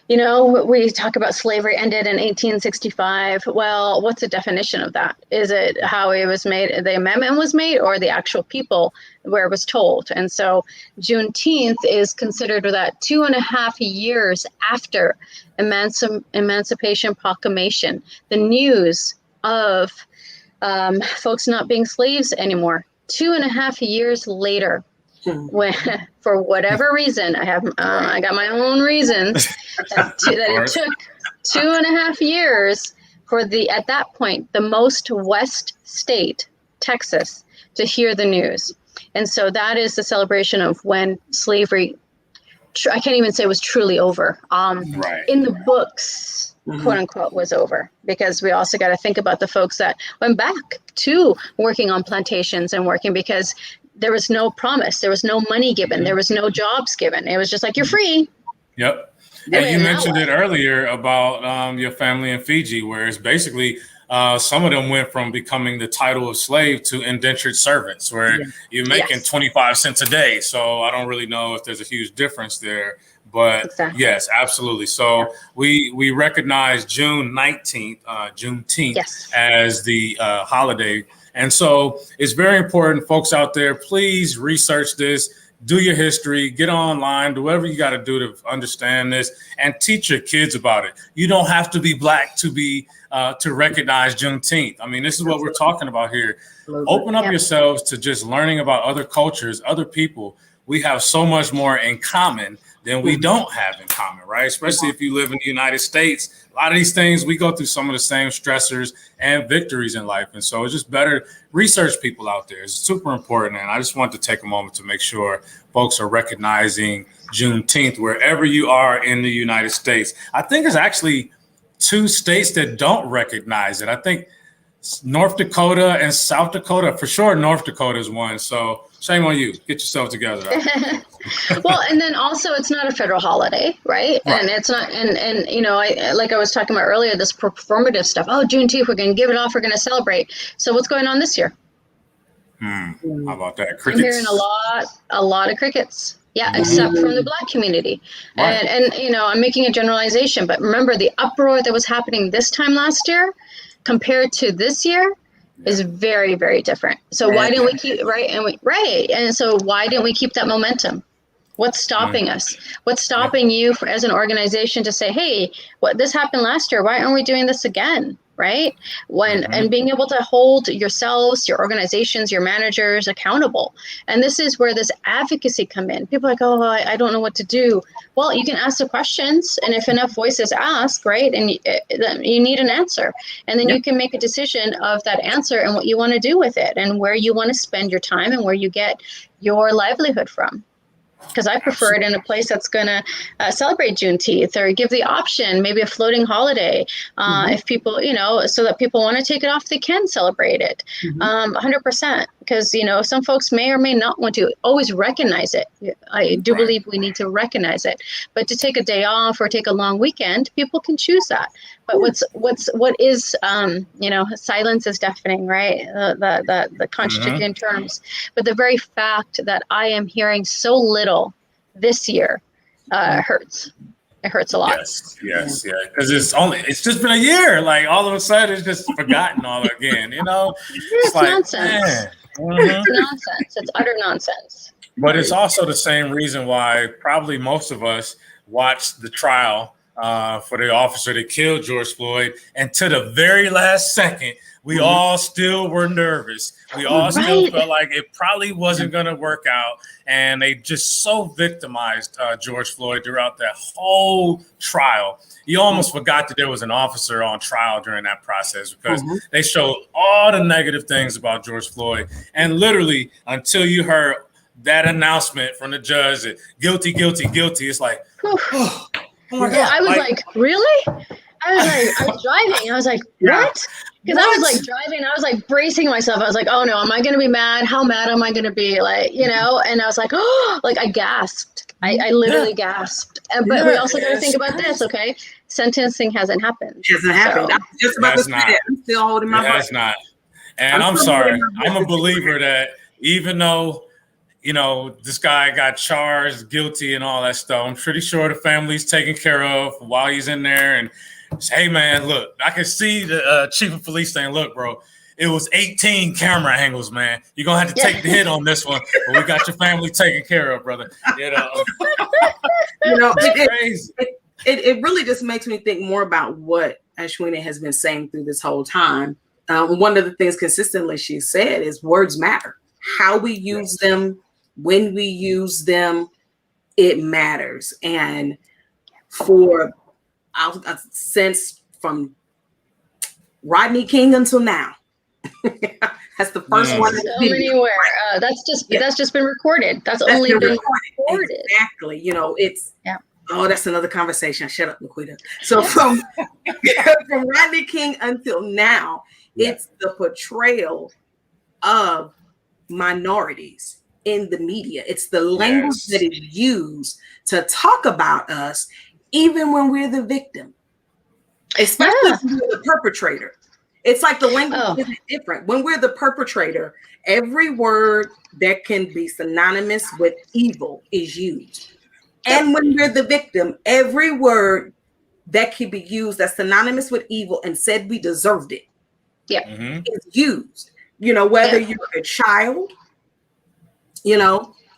we talk about slavery ended in 1865. Well, what's the definition of that? Is it how it was made, the amendment was made, or the actual people where it was told? And so Juneteenth is considered that 2.5 years after Emancipation Proclamation, the news of folks not being slaves anymore. 2.5 years later, when for whatever reason, I got my own reasons that it took 2.5 years for at that point, the most west state, Texas, to hear the news. And so that is the celebration of when slavery, I can't even say was truly over. In the books, quote unquote, was over, because we also got to think about the folks that went back to working on plantations and working, because there was no promise, there was no money given, there was no jobs given. It was just like, you're free.
Yep. And you mentioned it earlier about your family in Fiji, where it's basically some of them went from becoming the title of slave to indentured servants, where you're making 25 cents a day. So I don't really know if there's a huge difference there. But yes, absolutely. So we recognize Juneteenth as the holiday. And so it's very important, folks out there, please research this, do your history, get online, do whatever you got to do to understand this, and teach your kids about it. You don't have to be Black to recognize Juneteenth. I mean, this is what we're talking about here. Open up yourselves to just learning about other cultures, other people. We have so much more in common than we don't have in common, right? Especially if you live in the United States. A lot of these things, we go through some of the same stressors and victories in life. And so it's just better research people out there. It's super important. And I just want to take a moment to make sure folks are recognizing Juneteenth wherever you are in the United States. I think there's actually 2 states that don't recognize it. I think North Dakota and South Dakota. For sure, North Dakota is one. So shame on you. Get yourself together.
Well, and then also it's not a federal holiday, right? And it's not, and I was talking about earlier, this performative stuff. Oh, Juneteenth, we're going to give it off. We're going to celebrate. So what's going on this year?
How about that?
Crickets? I'm hearing a lot of crickets. Yeah, except from the Black community. Right. And I'm making a generalization, but remember the uproar that was happening this time last year compared to this year, is very, very different. So why didn't we keep and so why didn't we keep that momentum? What's stopping us? What's stopping you as an organization to say, hey, this happened last year, why aren't we doing this again? Right? And being able to hold yourselves, your organizations, your managers accountable. And this is where this advocacy come in. People are like, oh, I don't know what to do. Well, you can ask the questions, and if enough voices ask, right, and you need an answer, and then you can make a decision of that answer and what you want to do with it, and where you want to spend your time and where you get your livelihood from. Because I prefer it in a place that's going to celebrate Juneteenth, or give the option, maybe a floating holiday, if people, so that people want to take it off, they can celebrate it 100%. Because, some folks may or may not want to always recognize it. I do believe we need to recognize it. But to take a day off or take a long weekend, people can choose that. But what is silence is deafening, right? The contradicting terms. But the very fact that I am hearing so little this year hurts. It hurts a lot.
Yes. Because it's just been a year. Like all of a sudden, it's just forgotten all again.
It's like, nonsense. It's nonsense. It's utter nonsense.
But it's also the same reason why probably most of us watched the trial for the officer that killed George Floyd, and to the very last second, we all still were nervous. We all still felt like it probably wasn't going to work out. And they just so victimized George Floyd throughout that whole trial. You almost forgot that there was an officer on trial during that process, because they showed all the negative things about George Floyd. And literally, until you heard that announcement from the judge that guilty, guilty, guilty, it's like, oh my God.
I was like, really? I was driving. I was like, what? Because I was like driving. I was like bracing myself. I was like, oh no, am I going to be mad? How mad am I going to be? Like, and I was like, oh, like I gasped. I literally gasped. But we also got to think about this, okay? Sentencing hasn't happened.
Hasn't happened. I'm just about to say that. I'm still holding my breath.
That's not. And I'm sorry. I'm a believer that even though, this guy got charged, guilty, and all that stuff, I'm pretty sure the family's taken care of while he's in there. And say, hey, man, look, I can see the chief of police saying, look, bro, it was 18 camera angles, man. You're going to have to take the hit on this one, but we got your family taken care of, brother.
It's
crazy.
It really just makes me think more about what Ashwini has been saying through this whole time. One of the things consistently she said is words matter. How we use them, when we use them, it matters. And for since from Rodney King until now, that's the first one.
So anywhere that's just been recorded. That's only been recorded.
Exactly. It's oh, that's another conversation. Shut up, Laquita. So from Rodney King until now, it's the portrayal of minorities in the media. It's the language that is used to talk about us, even when we're the victim, especially when we're the perpetrator. It's like the language is different. When we're the perpetrator, every word that can be synonymous with evil is used. And when we're the victim, every word that can be used that's synonymous with evil and said we deserved it is used. Whether you're a child,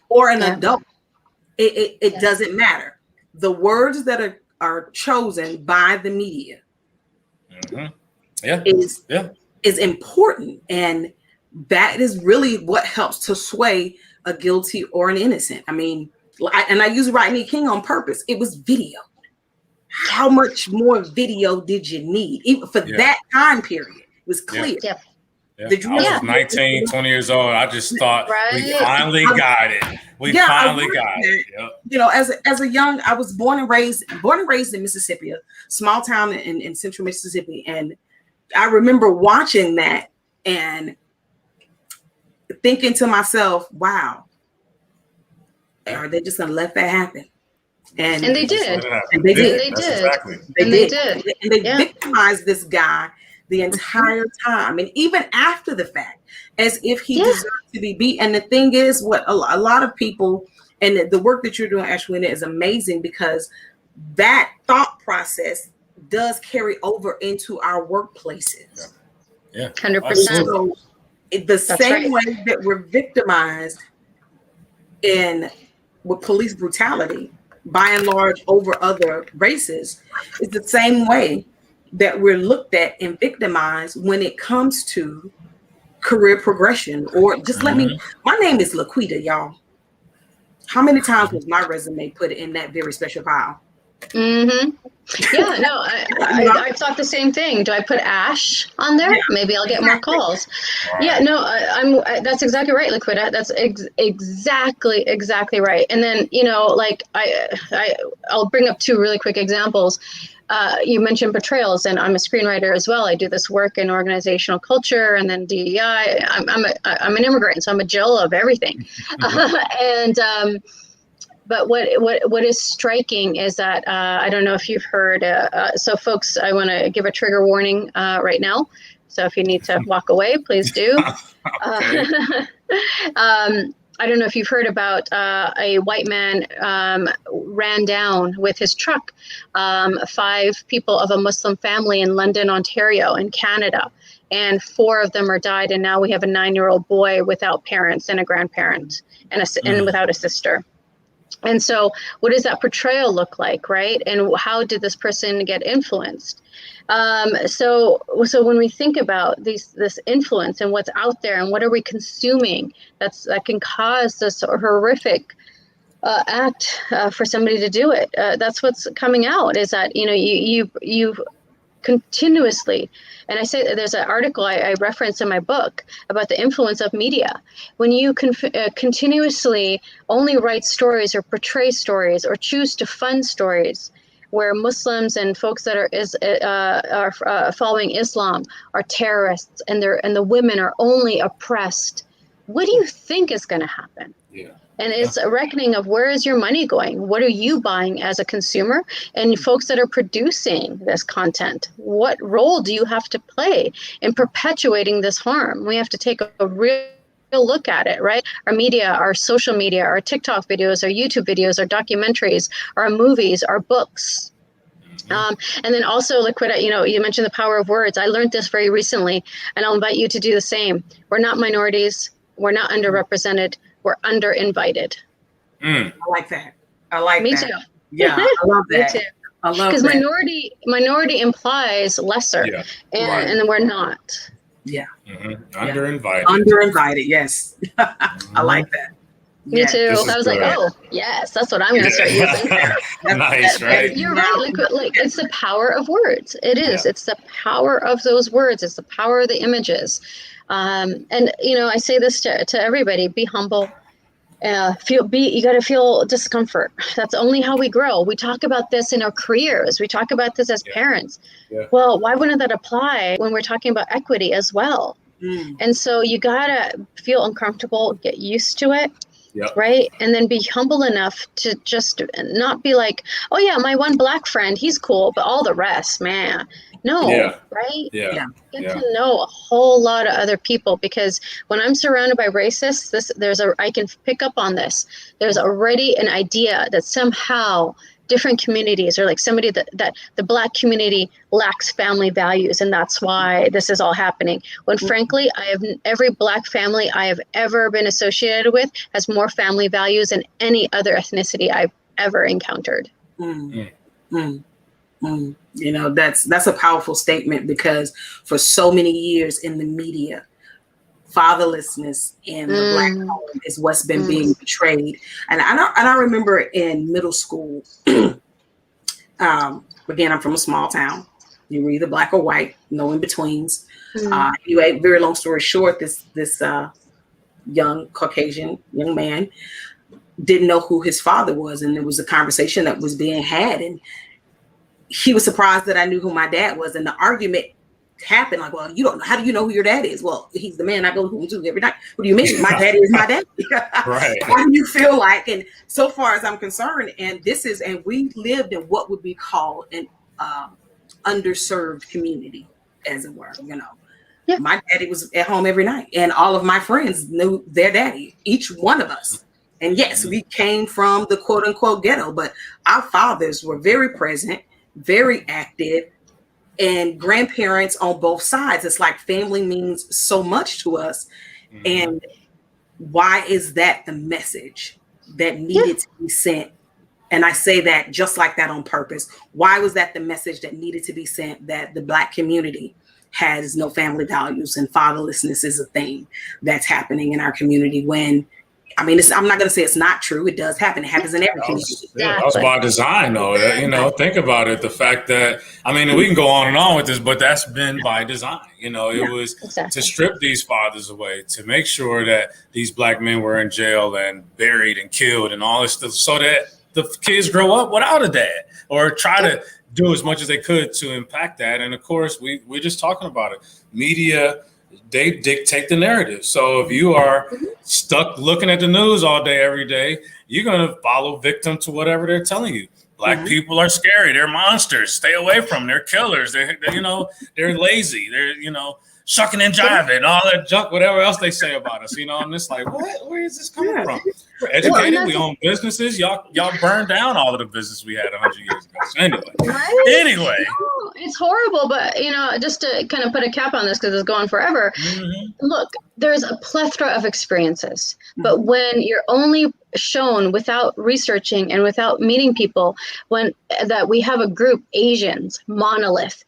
or an adult, it doesn't matter. The words that are chosen by the media is important. And that is really what helps to sway a guilty or an innocent. I mean, and I use Rodney King on purpose. It was video. How much more video did you need? Even for that time period, it was clear.
I was 19, 20 years old. I just thought we finally got it. We finally got it. Yep.
As a young, I was born and raised in Mississippi, a small town in central Mississippi. And I remember watching that and thinking to myself, wow, are they just gonna let that happen? And they did. And they did. They did. And they victimized this guy the entire time, and even after the fact, as if he deserved to be beat. And the thing is, what a lot of people, and the work that you're doing, Ashwini, is amazing, because that thought process does carry over into our workplaces.
Yeah.
100%.
So the same way that we're victimized with police brutality, by and large, over other races, is the same way that we're looked at and victimized when it comes to career progression. Or just my name is Laquita, y'all. How many times was my resume put in that very special pile?
Mm-hmm. Yeah, no, I thought the same thing. Do I put Ash on there? Yeah, maybe I'll get more calls. Right. Yeah, no, that's exactly right, Laquita. That's exactly right. And then, like I'll bring up two really quick examples. You mentioned betrayals, and I'm a screenwriter as well. I do this work in organizational culture and then DEI. I'm an immigrant, so I'm a Jill of everything. But what is striking is that I don't know if you've heard. So, folks, I want to give a trigger warning right now. So, if you need to walk away, please do. I don't know if you've heard about a white man ran down with his truck 5 people of a Muslim family in London, Ontario, in Canada. And 4 of them are died. And now we have a 9-year-old boy without parents and a grandparent and without a sister. And so what does that portrayal look like, right? And how did this person get influenced? So when we think about this influence and what's out there and what are we consuming that can cause this horrific act for somebody to do it, that's what's coming out, is that, you continuously, and I say that there's an article I reference in my book about the influence of media. When you continuously only write stories or portray stories or choose to fund stories where Muslims and folks that are following Islam are terrorists and the women are only oppressed, what do you think is going to happen? Yeah. And it's a reckoning of where is your money going? What are you buying as a consumer? And folks that are producing this content, what role do you have to play in perpetuating this harm? We have to take a real look at it, right? Our media, our social media, our TikTok videos, our YouTube videos, our documentaries, our movies, our books. And then also, Laquita, you mentioned the power of words. I learned this very recently, and I'll invite you to do the same. We're not minorities. We're not underrepresented. We're under-invited.
I like that. I like
Me
that.
Me too.
Yeah, I love that.
Me too.
I love that.
Because minority implies lesser, and then we're not.
Yeah.
Underinvited.
Underinvited, yes. I like that.
Me too. I was like, oh, yes, that's what I'm going to start using.
Nice, right?
You're right. Like, it's the power of words. It is. It's the power of those words. It's the power of the images. And I say this to everybody: be humble. You got to feel discomfort. That's only how we grow. We talk about this in our careers. We talk about this as parents. Yeah. Well, why wouldn't that apply when we're talking about equity as well? And so you got to feel uncomfortable, get used to it. Yep. Right. And then be humble enough to just not be like, oh, yeah, my one Black friend, he's cool, but all the rest, man. No. Yeah. Right. Yeah. Get to know a whole lot of other people, because when I'm surrounded by racists, I can pick up on this. There's already an idea that somehow different communities, or like somebody that the Black community lacks family values, and that's why this is all happening. When frankly, every Black family I have ever been associated with has more family values than any other ethnicity I've ever encountered.
That's a powerful statement, because for so many years in the media, fatherlessness in the Black home is what's been being portrayed. And I remember in middle school, again, I'm from a small town. You were either Black or white, no in-betweens. Anyway, very long story short, this young Caucasian young man didn't know who his father was. And there was a conversation that was being had, and he was surprised that I knew who my dad was. And the argument happened like, well, you don't know. How do you know who your dad is? Well, he's the man I go home to every night. What do you mean? My daddy is my daddy. Right. What do you feel like? And so far as I'm concerned, and we lived in what would be called an underserved community, as it were, Yeah. My daddy was at home every night, and all of my friends knew their daddy, each one of us. And yes, we came from the quote unquote ghetto, but our fathers were very present, very active, and grandparents on both sides. It's like family means so much to us. Mm-hmm. And why is that the message that needed to be sent? And I say that just like that on purpose. Why was that the message that needed to be sent, that the Black community has no family values and fatherlessness is a thing that's happening in our community? When, I mean, I'm not going to say it's not true. It does happen. It happens in every community.
That was by design, though. You know, think about it. The fact that, I mean, we can go on and on with this, but that's been by design. You know, it was to strip these fathers away, to make sure that these Black men were in jail and buried and killed and all this stuff, so that the kids grow up without a dad, or try to do as much as they could to impact that. And of course, we're just talking about it. Media, they dictate the narrative. So if you are stuck looking at the news all day, every day, you're going to follow victim to whatever they're telling you. Black people are scary. They're monsters. Stay away from them. They're killers. They're they're lazy. They're, shucking and jiving, all that junk, whatever else they say about us. I'm just like, what? Where is this coming from? We're educated. We own businesses. Y'all burned down all of the business we had 100 years ago. So anyway.
No, it's horrible, but just to kind of put a cap on this because it's going forever. Look, there's a plethora of experiences, but when you're only shown without researching and without meeting people, that we have a group, Asians, monolith,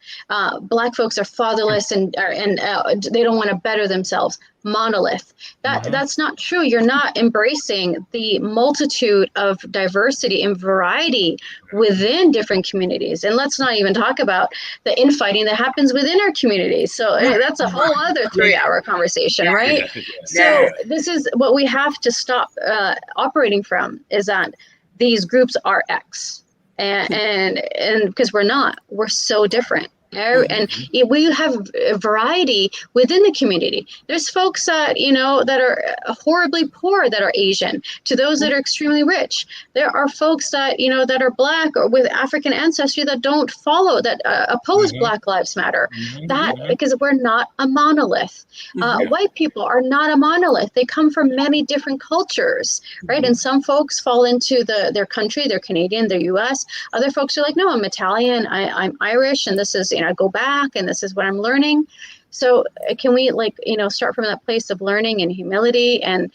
Black folks are fatherless and they don't want to better themselves, monolith. That's not true. You're not embracing the multitude of diversity and variety within different communities. And let's not even talk about the infighting that happens within our communities. So that's a whole other 3-hour conversation, right? So this is what we have to stop operating from, is that these groups are X, and because we're so different. And we have a variety within the community. There's folks that, that are horribly poor that are Asian, to those that are extremely rich. There are folks that, that are Black or with African ancestry that don't follow, that oppose Black Lives Matter. Because we're not a monolith. White people are not a monolith. They come from many different cultures, right? And some folks fall into their country, they're Canadian, they're US. Other folks are like, no, I'm Italian, I'm Irish, and this is, I go back and this is what I'm learning. So can we start from that place of learning and humility and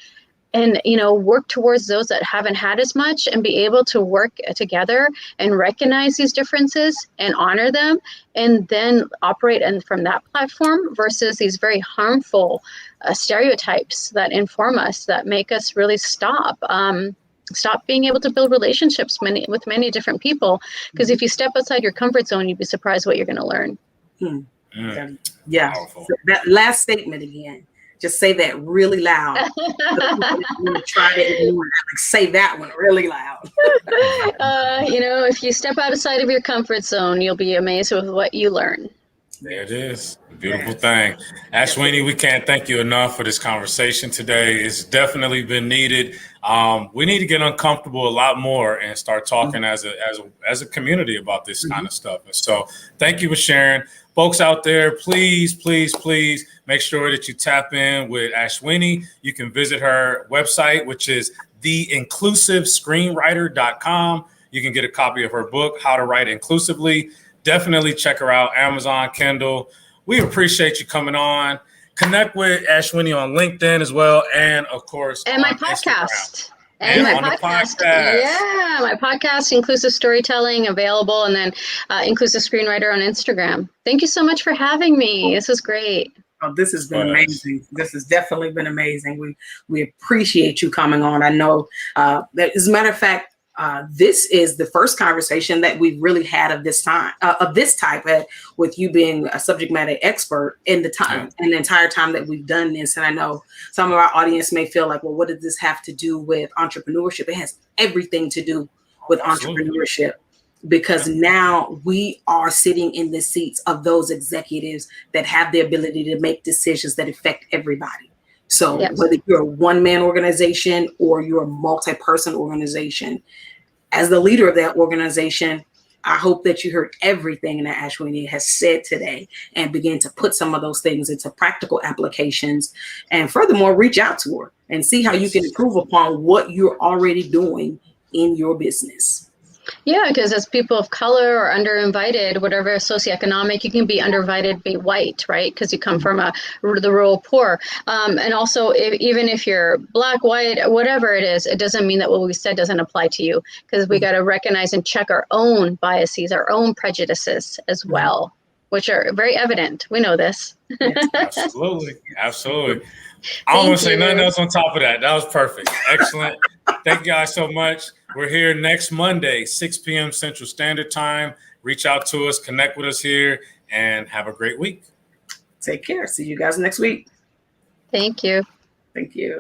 work towards those that haven't had as much, and be able to work together and recognize these differences and honor them, and then operate from that platform versus these very harmful stereotypes that inform us, that make us really stop being able to build relationships with many different people. Because if you step outside your comfort zone, you'd be surprised what you're going to learn.
Yeah. So that last statement again, just say that really loud. Try to ignore it. Say that one really loud.
If you step outside of your comfort zone, you'll be amazed with what you learn.
There it is. Beautiful thing. Ashwini, we can't thank you enough for this conversation today. It's definitely been needed. We need to get uncomfortable a lot more and start talking as a community about this kind of stuff. And so thank you for sharing. Folks out there, please, please, please make sure that you tap in with Ashwini. You can visit her website, which is theinclusivescreenwriter.com. You can get a copy of her book, How to Write Inclusively. Definitely check her out, Amazon, Kindle. We appreciate you coming on. Connect with Ashwini on LinkedIn as well, and of course,
and my podcast. And my podcast. Yeah, my podcast, Inclusive Storytelling, available, and then Inclusive Screenwriter on Instagram. Thank you so much for having me. This was great.
Oh, this has been amazing. This has definitely been amazing. We appreciate you coming on. I know that, as a matter of fact, this is the first conversation that we've really had of this type, with you being a subject matter expert in the time and the entire time that we've done this. And I know some of our audience may feel like, well, what does this have to do with entrepreneurship? It has everything to do with entrepreneurship, because now we are sitting in the seats of those executives that have the ability to make decisions that affect everybody. So whether you're a one-man organization or you're a multi-person organization, as the leader of that organization, I hope that you heard everything that Ashwini has said today and begin to put some of those things into practical applications. And furthermore, reach out to her and see how you can improve upon what you're already doing in your business.
Yeah, because as people of color or underinvited, whatever socioeconomic, you can be underinvited, be white, right? Because you come from the rural poor. And also, even if you're black, white, whatever it is, it doesn't mean that what we said doesn't apply to you, because we got to recognize and check our own biases, our own prejudices as well, which are very evident. We know this.
Absolutely. Absolutely. I don't want to say nothing else on top of that. That was perfect. Excellent. Thank you guys so much. We're here next Monday, 6 p.m. Central Standard Time. Reach out to us, connect with us here, and have a great week.
Take care. See you guys next week.
Thank you.
Thank you.